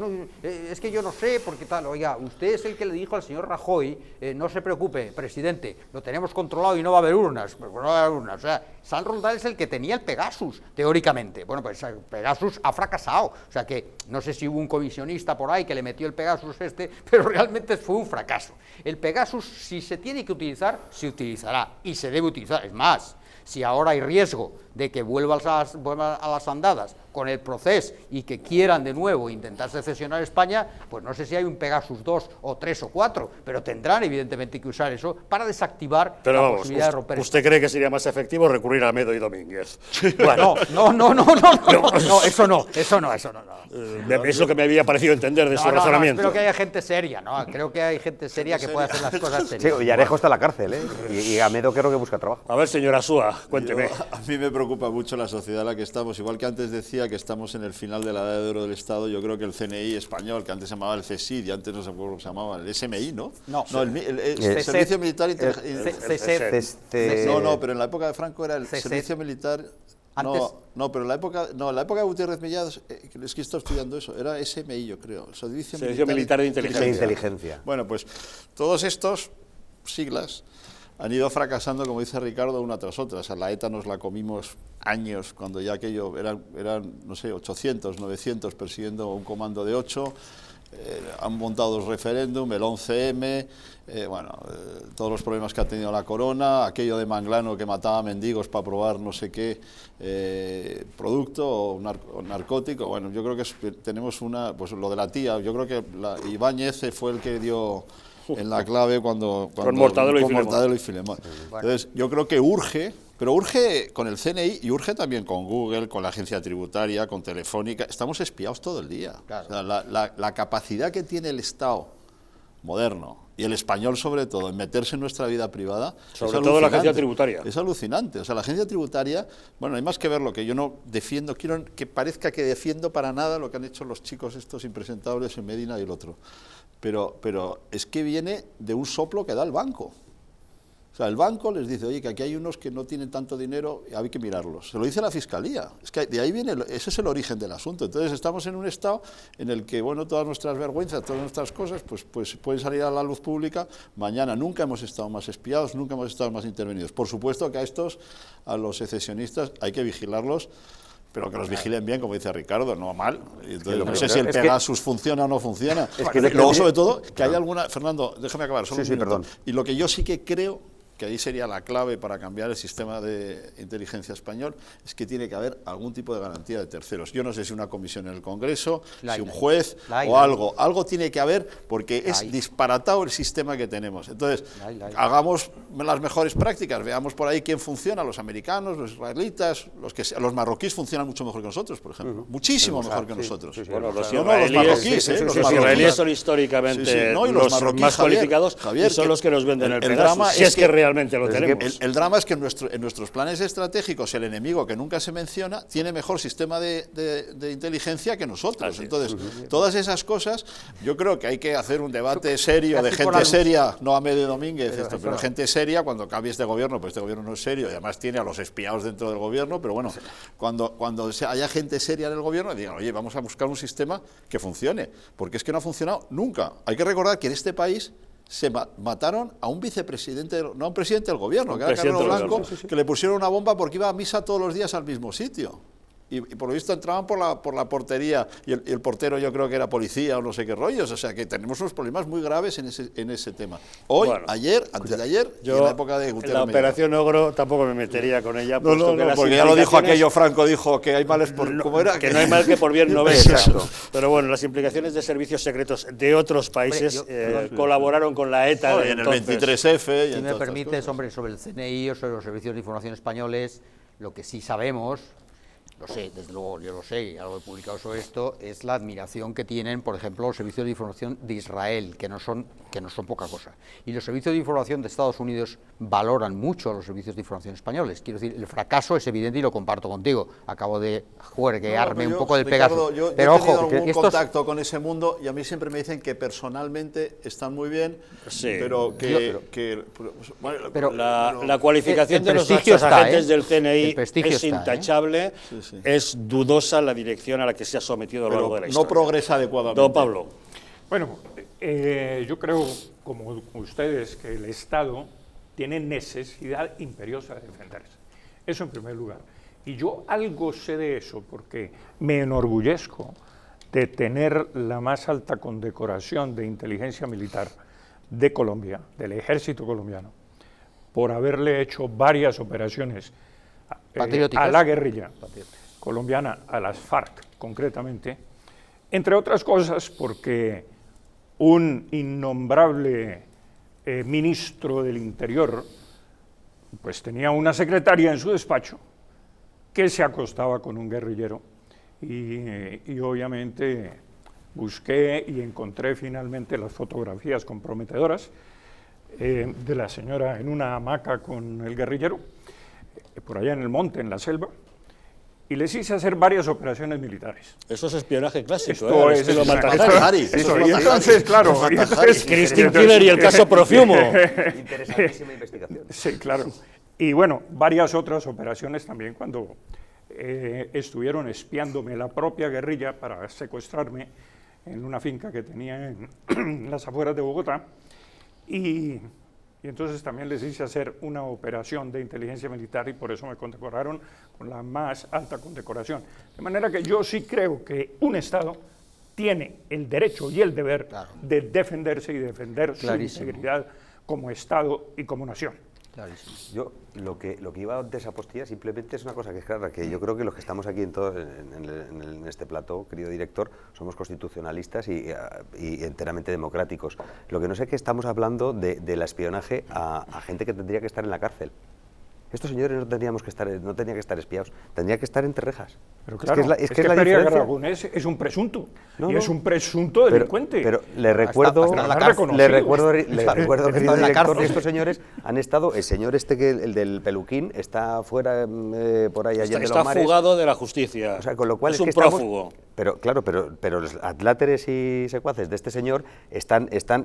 es que yo no sé por qué tal. Oiga, usted es el que le dijo al señor Rajoy, no se preocupe, presidente, lo tenemos controlado y no va a haber urnas. Pues no va a haber urnas. O sea, San Roldán es el que tenía el Pegasus, teóricamente. Bueno, pues el Pegasus ha fracasado. O sea que no sé si hubo un comisionista por ahí que le metió el Pegasus pero realmente fue un fracaso. El Pegasus, si se tiene que utilizar, se utilizará y se debe utilizar. Es más, si ahora hay riesgo de que vuelva a las andadas con el proceso y que quieran de nuevo intentar secesionar España, pues no sé si hay un Pegasus 2 o 3 o 4, pero tendrán evidentemente que usar eso para desactivar la posibilidad de romper. ¿Usted cree que sería más efectivo recurrir a Medo y Domínguez? Bueno, no, eso no. Es lo que me había parecido entender de su razonamiento. Espero que haya gente seria, ¿no? Creo que hay gente seria que puede hacer las cosas serias. Sí, Villarejo está en la cárcel, y a Medo creo que busca trabajo. A ver, señora Suárez. Ulloa, cuénteme. A mí me preocupa mucho la sociedad en la que estamos. Igual que antes decía que estamos en el final de la edad de oro del Estado, yo creo que el CNI español, que antes se llamaba el CSID y antes no sé cómo se llamaba, el SMI, ¿no? No, el Servicio Militar... No, pero en la época de Franco era el Servicio Militar... No, pero en la época de Gutiérrez Mellado, es que estoy estudiando eso, era SMI, yo creo, el Servicio Militar de Inteligencia. Bueno, pues todos estos siglas han ido fracasando, como dice Ricardo, una tras otra. O sea, la ETA nos la comimos años, cuando ya aquello eran no sé, 800, 900 persiguiendo un comando de 8, han montado dos referéndum, el 11M, todos los problemas que ha tenido la corona, aquello de Manglano que mataba mendigos para probar no sé qué producto o narcótico. Bueno, yo creo que tenemos pues lo de la tía, yo creo que Ibáñez fue el que dio en la clave cuando con Mortadelo y Filemón. Entonces, yo creo que urge, pero urge con el CNI y urge también con Google, con la agencia tributaria, con Telefónica. Estamos espiados todo el día. Claro. O sea, la capacidad que tiene el Estado moderno y el español sobre todo en meterse en nuestra vida privada, sobre todo la agencia tributaria. Es alucinante. O sea, la agencia tributaria, bueno, hay más que ver lo que yo no defiendo, quiero que parezca que defiendo para nada lo que han hecho los chicos estos impresentables en Medina y el otro. Pero es que viene de un soplo que da el banco. O sea, el banco les dice, oye, que aquí hay unos que no tienen tanto dinero y hay que mirarlos. Se lo dice la Fiscalía. Es que de ahí viene, ese es el origen del asunto. Entonces estamos en un estado en el que, bueno, todas nuestras vergüenzas, todas nuestras cosas, pues pueden salir a la luz pública mañana. Nunca hemos estado más espiados, nunca hemos estado más intervenidos. Por supuesto que a los secesionistas, hay que vigilarlos, pero que los vigilen bien, como dice Ricardo, no mal. Entonces, no sé si el Pegasus funciona o no funciona. Luego, sobre todo, que hay alguna... Fernando, déjame acabar, solo un minuto. Perdón. Y lo que yo sí que creo, que ahí sería la clave para cambiar el sistema de inteligencia español, es que tiene que haber algún tipo de garantía de terceros. Yo no sé si una comisión en el Congreso, si un juez o algo. Algo tiene que haber, porque es disparatado el sistema que tenemos. Entonces, hagamos las mejores prácticas, veamos por ahí quién funciona, los americanos, los israelitas, los marroquíes funcionan mucho mejor que nosotros, por ejemplo. Muchísimo mejor que nosotros. Bueno, los israelíes son históricamente los más cualificados y son los que nos venden el Pegasus, si es que realmente lo tenemos. El drama es que en nuestros planes estratégicos el enemigo, que nunca se menciona, tiene mejor sistema de inteligencia que nosotros. Entonces, todas esas cosas, yo creo que hay que hacer un debate serio, de gente seria, no a Medio Domínguez, pero gente seria. Cuando cambie este gobierno, pues este gobierno no es serio y además tiene a los espiados dentro del gobierno, pero bueno, cuando haya gente seria en el gobierno, digan, oye, vamos a buscar un sistema que funcione, porque es que no ha funcionado nunca. Hay que recordar que en este país se mataron a un vicepresidente, no a un presidente del gobierno, que era Carlos Blanco, que le pusieron una bomba porque iba a misa todos los días al mismo sitio. Y por lo visto entraban por la portería y el portero yo creo que era policía o no sé qué rollos. O sea que tenemos unos problemas muy graves en ese tema. Hoy, ayer, antes de ayer, y en la época de Gutiérrez. La operación Ogro tampoco me metería con ella. Porque ya lo dijo aquello, Franco dijo que hay males por... ¿cómo era? Que no hay mal que por bien no venga. Pero bueno, las implicaciones de servicios secretos de otros países colaboraron con la ETA. En el 23F. Si me permites, hombre, sobre el CNI o sobre los servicios de información españoles, lo que sí sabemos... Lo sé, desde luego, yo lo sé, algo he publicado sobre esto, es la admiración que tienen, por ejemplo, los servicios de información de Israel, que no son poca cosa. Y los servicios de información de Estados Unidos valoran mucho a los servicios de información españoles. Quiero decir, el fracaso es evidente y lo comparto contigo. Acabo de juerguearme un poco del Pegasus. Yo he tenido algún contacto con ese mundo y a mí siempre me dicen que personalmente están muy bien, pero la cualificación de los agentes del CNI es intachable. Es dudosa la dirección a la que se ha sometido a lo largo de la historia. No progresa adecuadamente. Don Pablo. Bueno, yo creo, como ustedes, que el Estado tiene necesidad imperiosa de defenderse. Eso en primer lugar. Y yo algo sé de eso porque me enorgullezco de tener la más alta condecoración de inteligencia militar de Colombia, del ejército colombiano, por haberle hecho varias operaciones a la guerrilla colombiana, a las FARC concretamente, entre otras cosas porque un innombrable ministro del Interior pues tenía una secretaria en su despacho que se acostaba con un guerrillero y obviamente busqué y encontré finalmente las fotografías comprometedoras de la señora en una hamaca con el guerrillero. por allá en el monte, en la selva, y les hice hacer varias operaciones militares. Eso es espionaje clásico, Esto es estilo Mata Mata Hari. Y entonces, claro, Christine Killer y el caso Profumo. Interesantísima investigación. Sí, claro. Y bueno, varias otras operaciones también cuando estuvieron espiándome la propia guerrilla para secuestrarme en una finca que tenía en las afueras de Bogotá. Y entonces también les hice hacer una operación de inteligencia militar y por eso me condecoraron con la más alta condecoración. De manera que yo sí creo que un Estado tiene el derecho y el deber de defenderse y defender su integridad como Estado y como nación. Clarísimo. Yo lo que iba de esa postilla simplemente es una cosa que es clara, que yo creo que los que estamos aquí en este plató, querido director, somos constitucionalistas y enteramente democráticos. Lo que no sé es que estamos hablando del espionaje a gente que tendría que estar en la cárcel. Estos señores no tenían que estar espiados, tendrían que estar entre rejas. Pero claro, es que la Pérez diferencia. Aragonés es un presunto, es un presunto delincuente. Pero le recuerdo, querido director, que estos señores han estado, el señor el del peluquín, está fuera por ahí allá de los mares. Está fugado de la justicia, o sea, con lo cual es un prófugo. Pero los adláteres y secuaces de este señor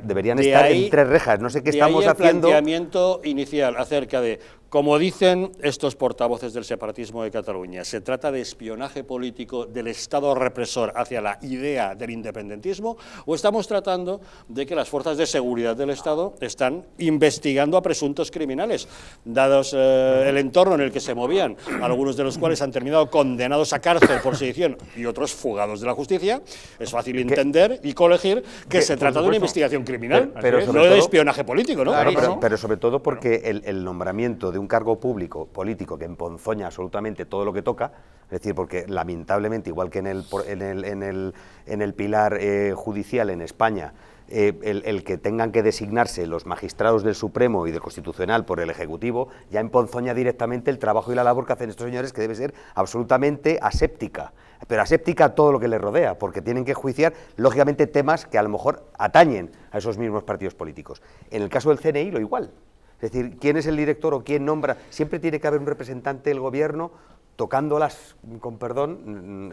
deberían estar entre rejas, no sé qué estamos haciendo. El planteamiento inicial acerca de, como dicen estos portavoces del separatismo de Cataluña, se trata de espionaje político del Estado represor hacia la idea del independentismo, o estamos tratando de que las fuerzas de seguridad del Estado están investigando a presuntos criminales, dados el entorno en el que se movían, algunos de los cuales han terminado condenados a cárcel por sedición y otros fugados de la justicia. Es fácil entender y colegir que se trata de una investigación criminal, no de espionaje político, ¿no? Claro, pero sobre todo porque el nombramiento de un cargo público, político, que emponzoña absolutamente todo lo que toca, es decir, porque lamentablemente, igual que en el pilar judicial en España, el que tengan que designarse los magistrados del Supremo y del Constitucional por el Ejecutivo, ya emponzoña directamente el trabajo y la labor que hacen estos señores, que debe ser absolutamente aséptica, pero aséptica a todo lo que les rodea, porque tienen que juiciar, lógicamente, temas que a lo mejor atañen a esos mismos partidos políticos. En el caso del CNI, lo igual. Es decir, ¿quién es el director o quién nombra? Siempre tiene que haber un representante del gobierno tocándolas, con perdón,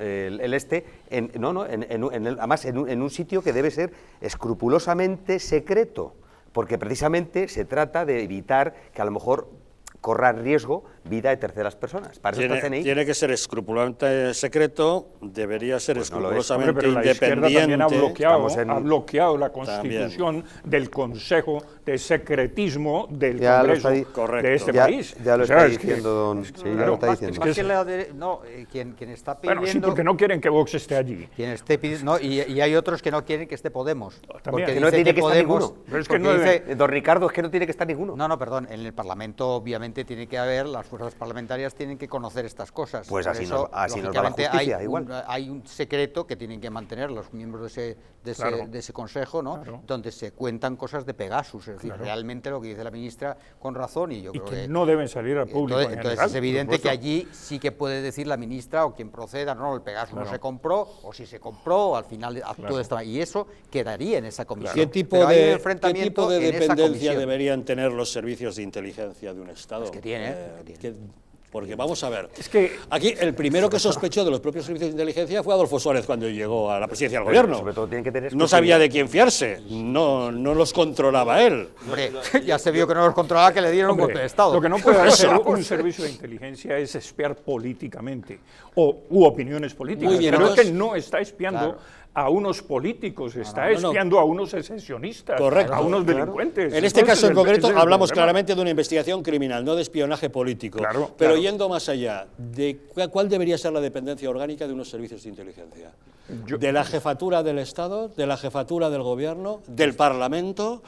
además en un sitio que debe ser escrupulosamente secreto, porque precisamente se trata de evitar que a lo mejor corra riesgo vida de terceras personas. Para eso está el CNI. Tiene que ser escrupulosamente secreto, debería ser escrupulosamente pero independiente. La izquierda también ha bloqueado la constitución del Consejo de Secretismo del Congreso de este país. Ya lo está diciendo ya lo está diciendo. Quien está pidiendo... Bueno, sí, porque no quieren que Vox esté allí. Quien esté pidiendo, y hay otros que no quieren que esté Podemos. Porque no tiene que estar ninguno. Pero es que no dice, don Ricardo, es que no tiene que estar ninguno. No, perdón, en el Parlamento obviamente tiene que haber, las fuerzas parlamentarias tienen que conocer estas cosas. Pues así nos va la justicia, igual. Hay un secreto que tienen que mantener los miembros de ese consejo, ¿no? Claro. Donde se cuentan cosas de Pegasus, es decir, realmente lo que dice la ministra con razón, y yo creo que no deben salir al público. Entonces es evidente que allí sí que puede decir la ministra o quien proceda, no, el Pegasus no se compró, o si se compró, al final todo esto, y eso quedaría en esa comisión. ¿Qué tipo de dependencia deberían tener los servicios de inteligencia de un Estado? Pues que tiene. Porque vamos a ver, es que aquí el primero que sospechó de los propios servicios de inteligencia fue Adolfo Suárez cuando llegó a la presidencia del gobierno. Sobre todo tienen que tener no sabía de quién fiarse, no los controlaba él. Hombre, ya se vio que no los controlaba, que le dieron un golpe de Estado. Lo que no puede hacer un servicio de inteligencia es espiar políticamente u opiniones políticas. Muy bien, pero es que no está espiando a unos políticos, está espiando a unos secesionistas, a unos delincuentes. En este caso en concreto hablamos claramente de una investigación criminal, no de espionaje político. Pero yendo más allá, ¿de cuál debería ser la dependencia orgánica de unos servicios de inteligencia? ¿De la jefatura del Estado, de la jefatura del Gobierno, del Parlamento,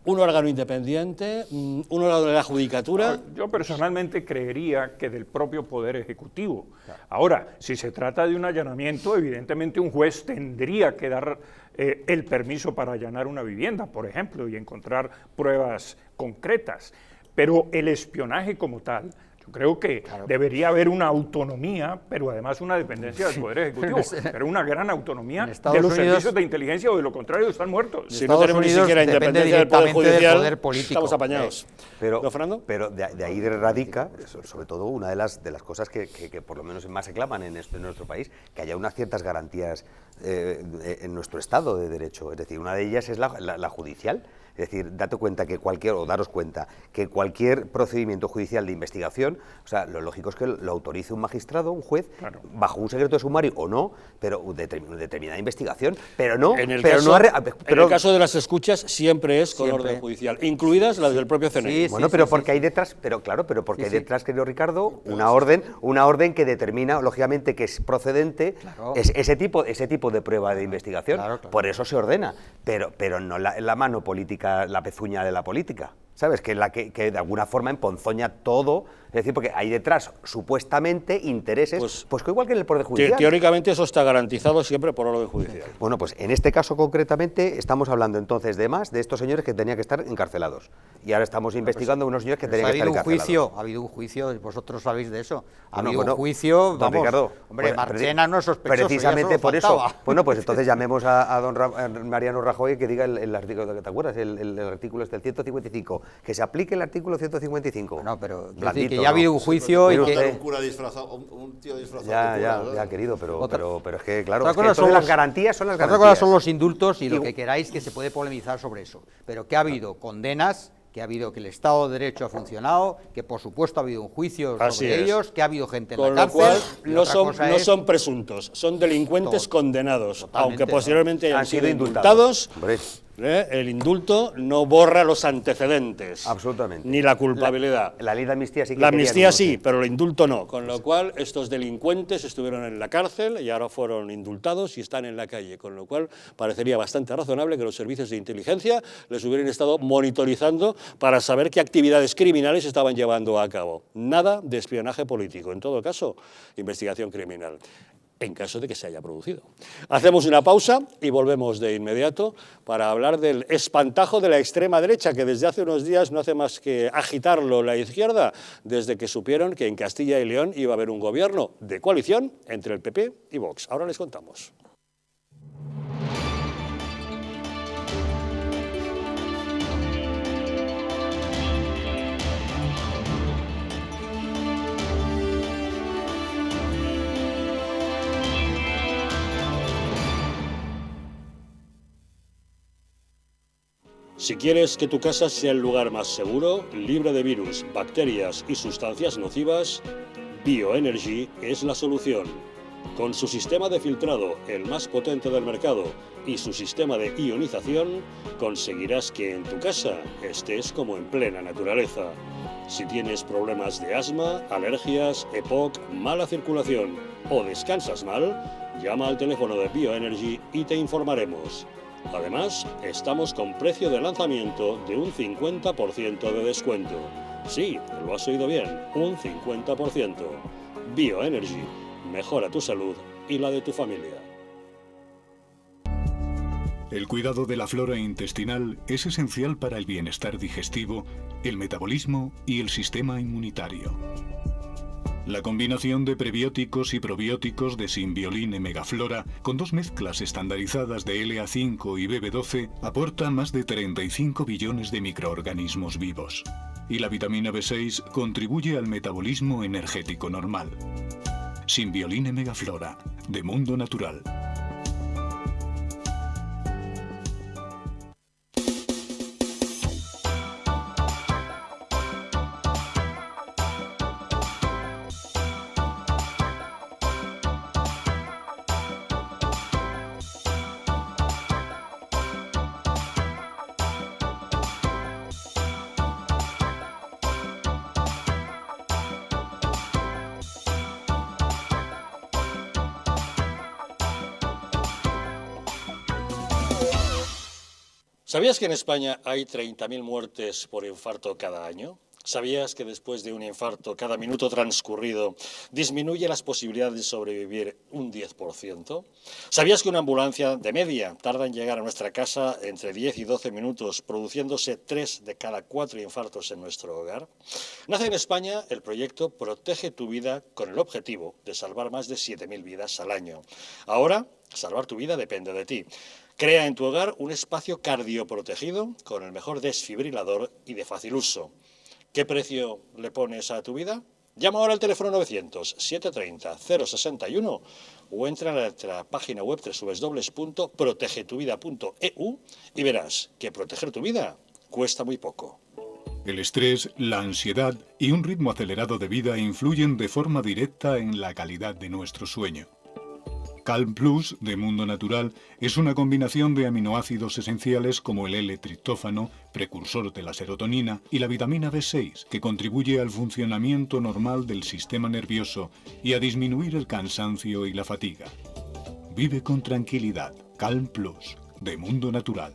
un órgano independiente, un órgano de la Judicatura? Yo personalmente creería que del propio Poder Ejecutivo. Ahora, si se trata de un allanamiento, evidentemente un juez tendría que dar el permiso para allanar una vivienda, por ejemplo, y encontrar pruebas concretas. Pero el espionaje como tal, Yo creo que debería haber una autonomía, pero además una dependencia del Poder Ejecutivo, pero una gran autonomía de los servicios de inteligencia, o de lo contrario están muertos. Si no tenemos ni siquiera independencia del Poder Judicial, estamos apañados. Pero de ahí radica, sobre todo, una de las cosas que por lo menos más se claman en nuestro país, que haya unas ciertas garantías en nuestro Estado de Derecho. Es decir, una de ellas es la judicial. Es decir, daros cuenta que cualquier procedimiento judicial de investigación, o sea, lo lógico es que lo autorice un magistrado, un juez, bajo un secreto de sumario o no, pero determinada investigación, pero no. En el caso de las escuchas siempre es con orden judicial, incluidas las del propio CNI. Porque hay detrás, hay detrás, querido Ricardo, una orden que determina, lógicamente, que es procedente ese tipo de prueba de investigación. Por eso se ordena, pero no la mano política, la pezuña de la política, ¿sabes? Que de alguna forma emponzoña todo, es decir, porque hay detrás supuestamente intereses, pues que igual que en el Poder Judicial. Teóricamente eso está garantizado siempre por orden judicial. Bueno, pues en este caso concretamente estamos hablando entonces de estos señores que tenían que estar encarcelados. Y ahora estamos investigando a unos señores que tenían que estar encarcelados. Ha habido un juicio, vosotros sabéis de eso. Ha habido un juicio, vamos, Ricardo, Marchena no es sospechoso. Precisamente por eso. Bueno, pues entonces llamemos a don Mariano Rajoy que diga el artículo, ¿te acuerdas? El artículo del 155, que se aplique el artículo 155. No, pero blandito, que ya ha habido un juicio y que un cura disfrazado, un tío disfrazado. Ya, querido, pero es que claro, las garantías son las garantías. Otra cosa son los indultos y lo que queráis, que se puede polemizar sobre eso, pero que ha habido condenas, que ha habido que el Estado de Derecho ha funcionado, que por supuesto ha habido un juicio sobre ellos, que ha habido gente en la cárcel. Con lo cual no son presuntos, son delincuentes condenados, aunque posteriormente hayan sido indultados. El indulto no borra los antecedentes. Absolutamente. Ni la culpabilidad. La ley de amnistía sí que la amnistía sí, pero el indulto no. Con lo cual, estos delincuentes estuvieron en la cárcel y ahora fueron indultados y están en la calle. Con lo cual, parecería bastante razonable que los servicios de inteligencia les hubieran estado monitorizando para saber qué actividades criminales estaban llevando a cabo. Nada de espionaje político. En todo caso, investigación criminal, en caso de que se haya producido. Hacemos una pausa y volvemos de inmediato para hablar del espantajo de la extrema derecha, que desde hace unos días no hace más que agitarlo la izquierda, desde que supieron que en Castilla y León iba a haber un gobierno de coalición entre el PP y Vox. Ahora les contamos. Si quieres que tu casa sea el lugar más seguro, libre de virus, bacterias y sustancias nocivas, Bioenergy es la solución. Con su sistema de filtrado, el más potente del mercado, y su sistema de ionización, conseguirás que en tu casa estés como en plena naturaleza. Si tienes problemas de asma, alergias, EPOC, mala circulación o descansas mal, llama al teléfono de Bioenergy y te informaremos. Además, estamos con precio de lanzamiento de un 50% de descuento. Sí, lo has oído bien, un 50%. Bioenergy, mejora tu salud y la de tu familia. El cuidado de la flora intestinal es esencial para el bienestar digestivo, el metabolismo y el sistema inmunitario. La combinación de prebióticos y probióticos de Symbiolin Megaflora, con 2 mezclas estandarizadas de LA5 y BB12, aporta más de 35 billones de microorganismos vivos. Y la vitamina B6 contribuye al metabolismo energético normal. Symbiolin Megaflora, de Mundo Natural. ¿Sabías que en España hay 30.000 muertes por infarto cada año? ¿Sabías que después de un infarto, cada minuto transcurrido disminuye las posibilidades de sobrevivir un 10%? ¿Sabías que una ambulancia de media tarda en llegar a nuestra casa entre 10 y 12 minutos, produciéndose 3 de cada 4 infartos en nuestro hogar? Nace en España el proyecto Protege tu Vida con el objetivo de salvar más de 7.000 vidas al año. Ahora, salvar tu vida depende de ti. Crea en tu hogar un espacio cardioprotegido con el mejor desfibrilador y de fácil uso. ¿Qué precio le pones a tu vida? Llama ahora al teléfono 900-730-061 o entra a nuestra página web www.protegetuvida.eu y verás que proteger tu vida cuesta muy poco. El estrés, la ansiedad y un ritmo acelerado de vida influyen de forma directa en la calidad de nuestro sueño. Calm Plus de Mundo Natural es una combinación de aminoácidos esenciales como el L-triptófano, precursor de la serotonina, y la vitamina B6, que contribuye al funcionamiento normal del sistema nervioso y a disminuir el cansancio y la fatiga. Vive con tranquilidad. Calm Plus de Mundo Natural.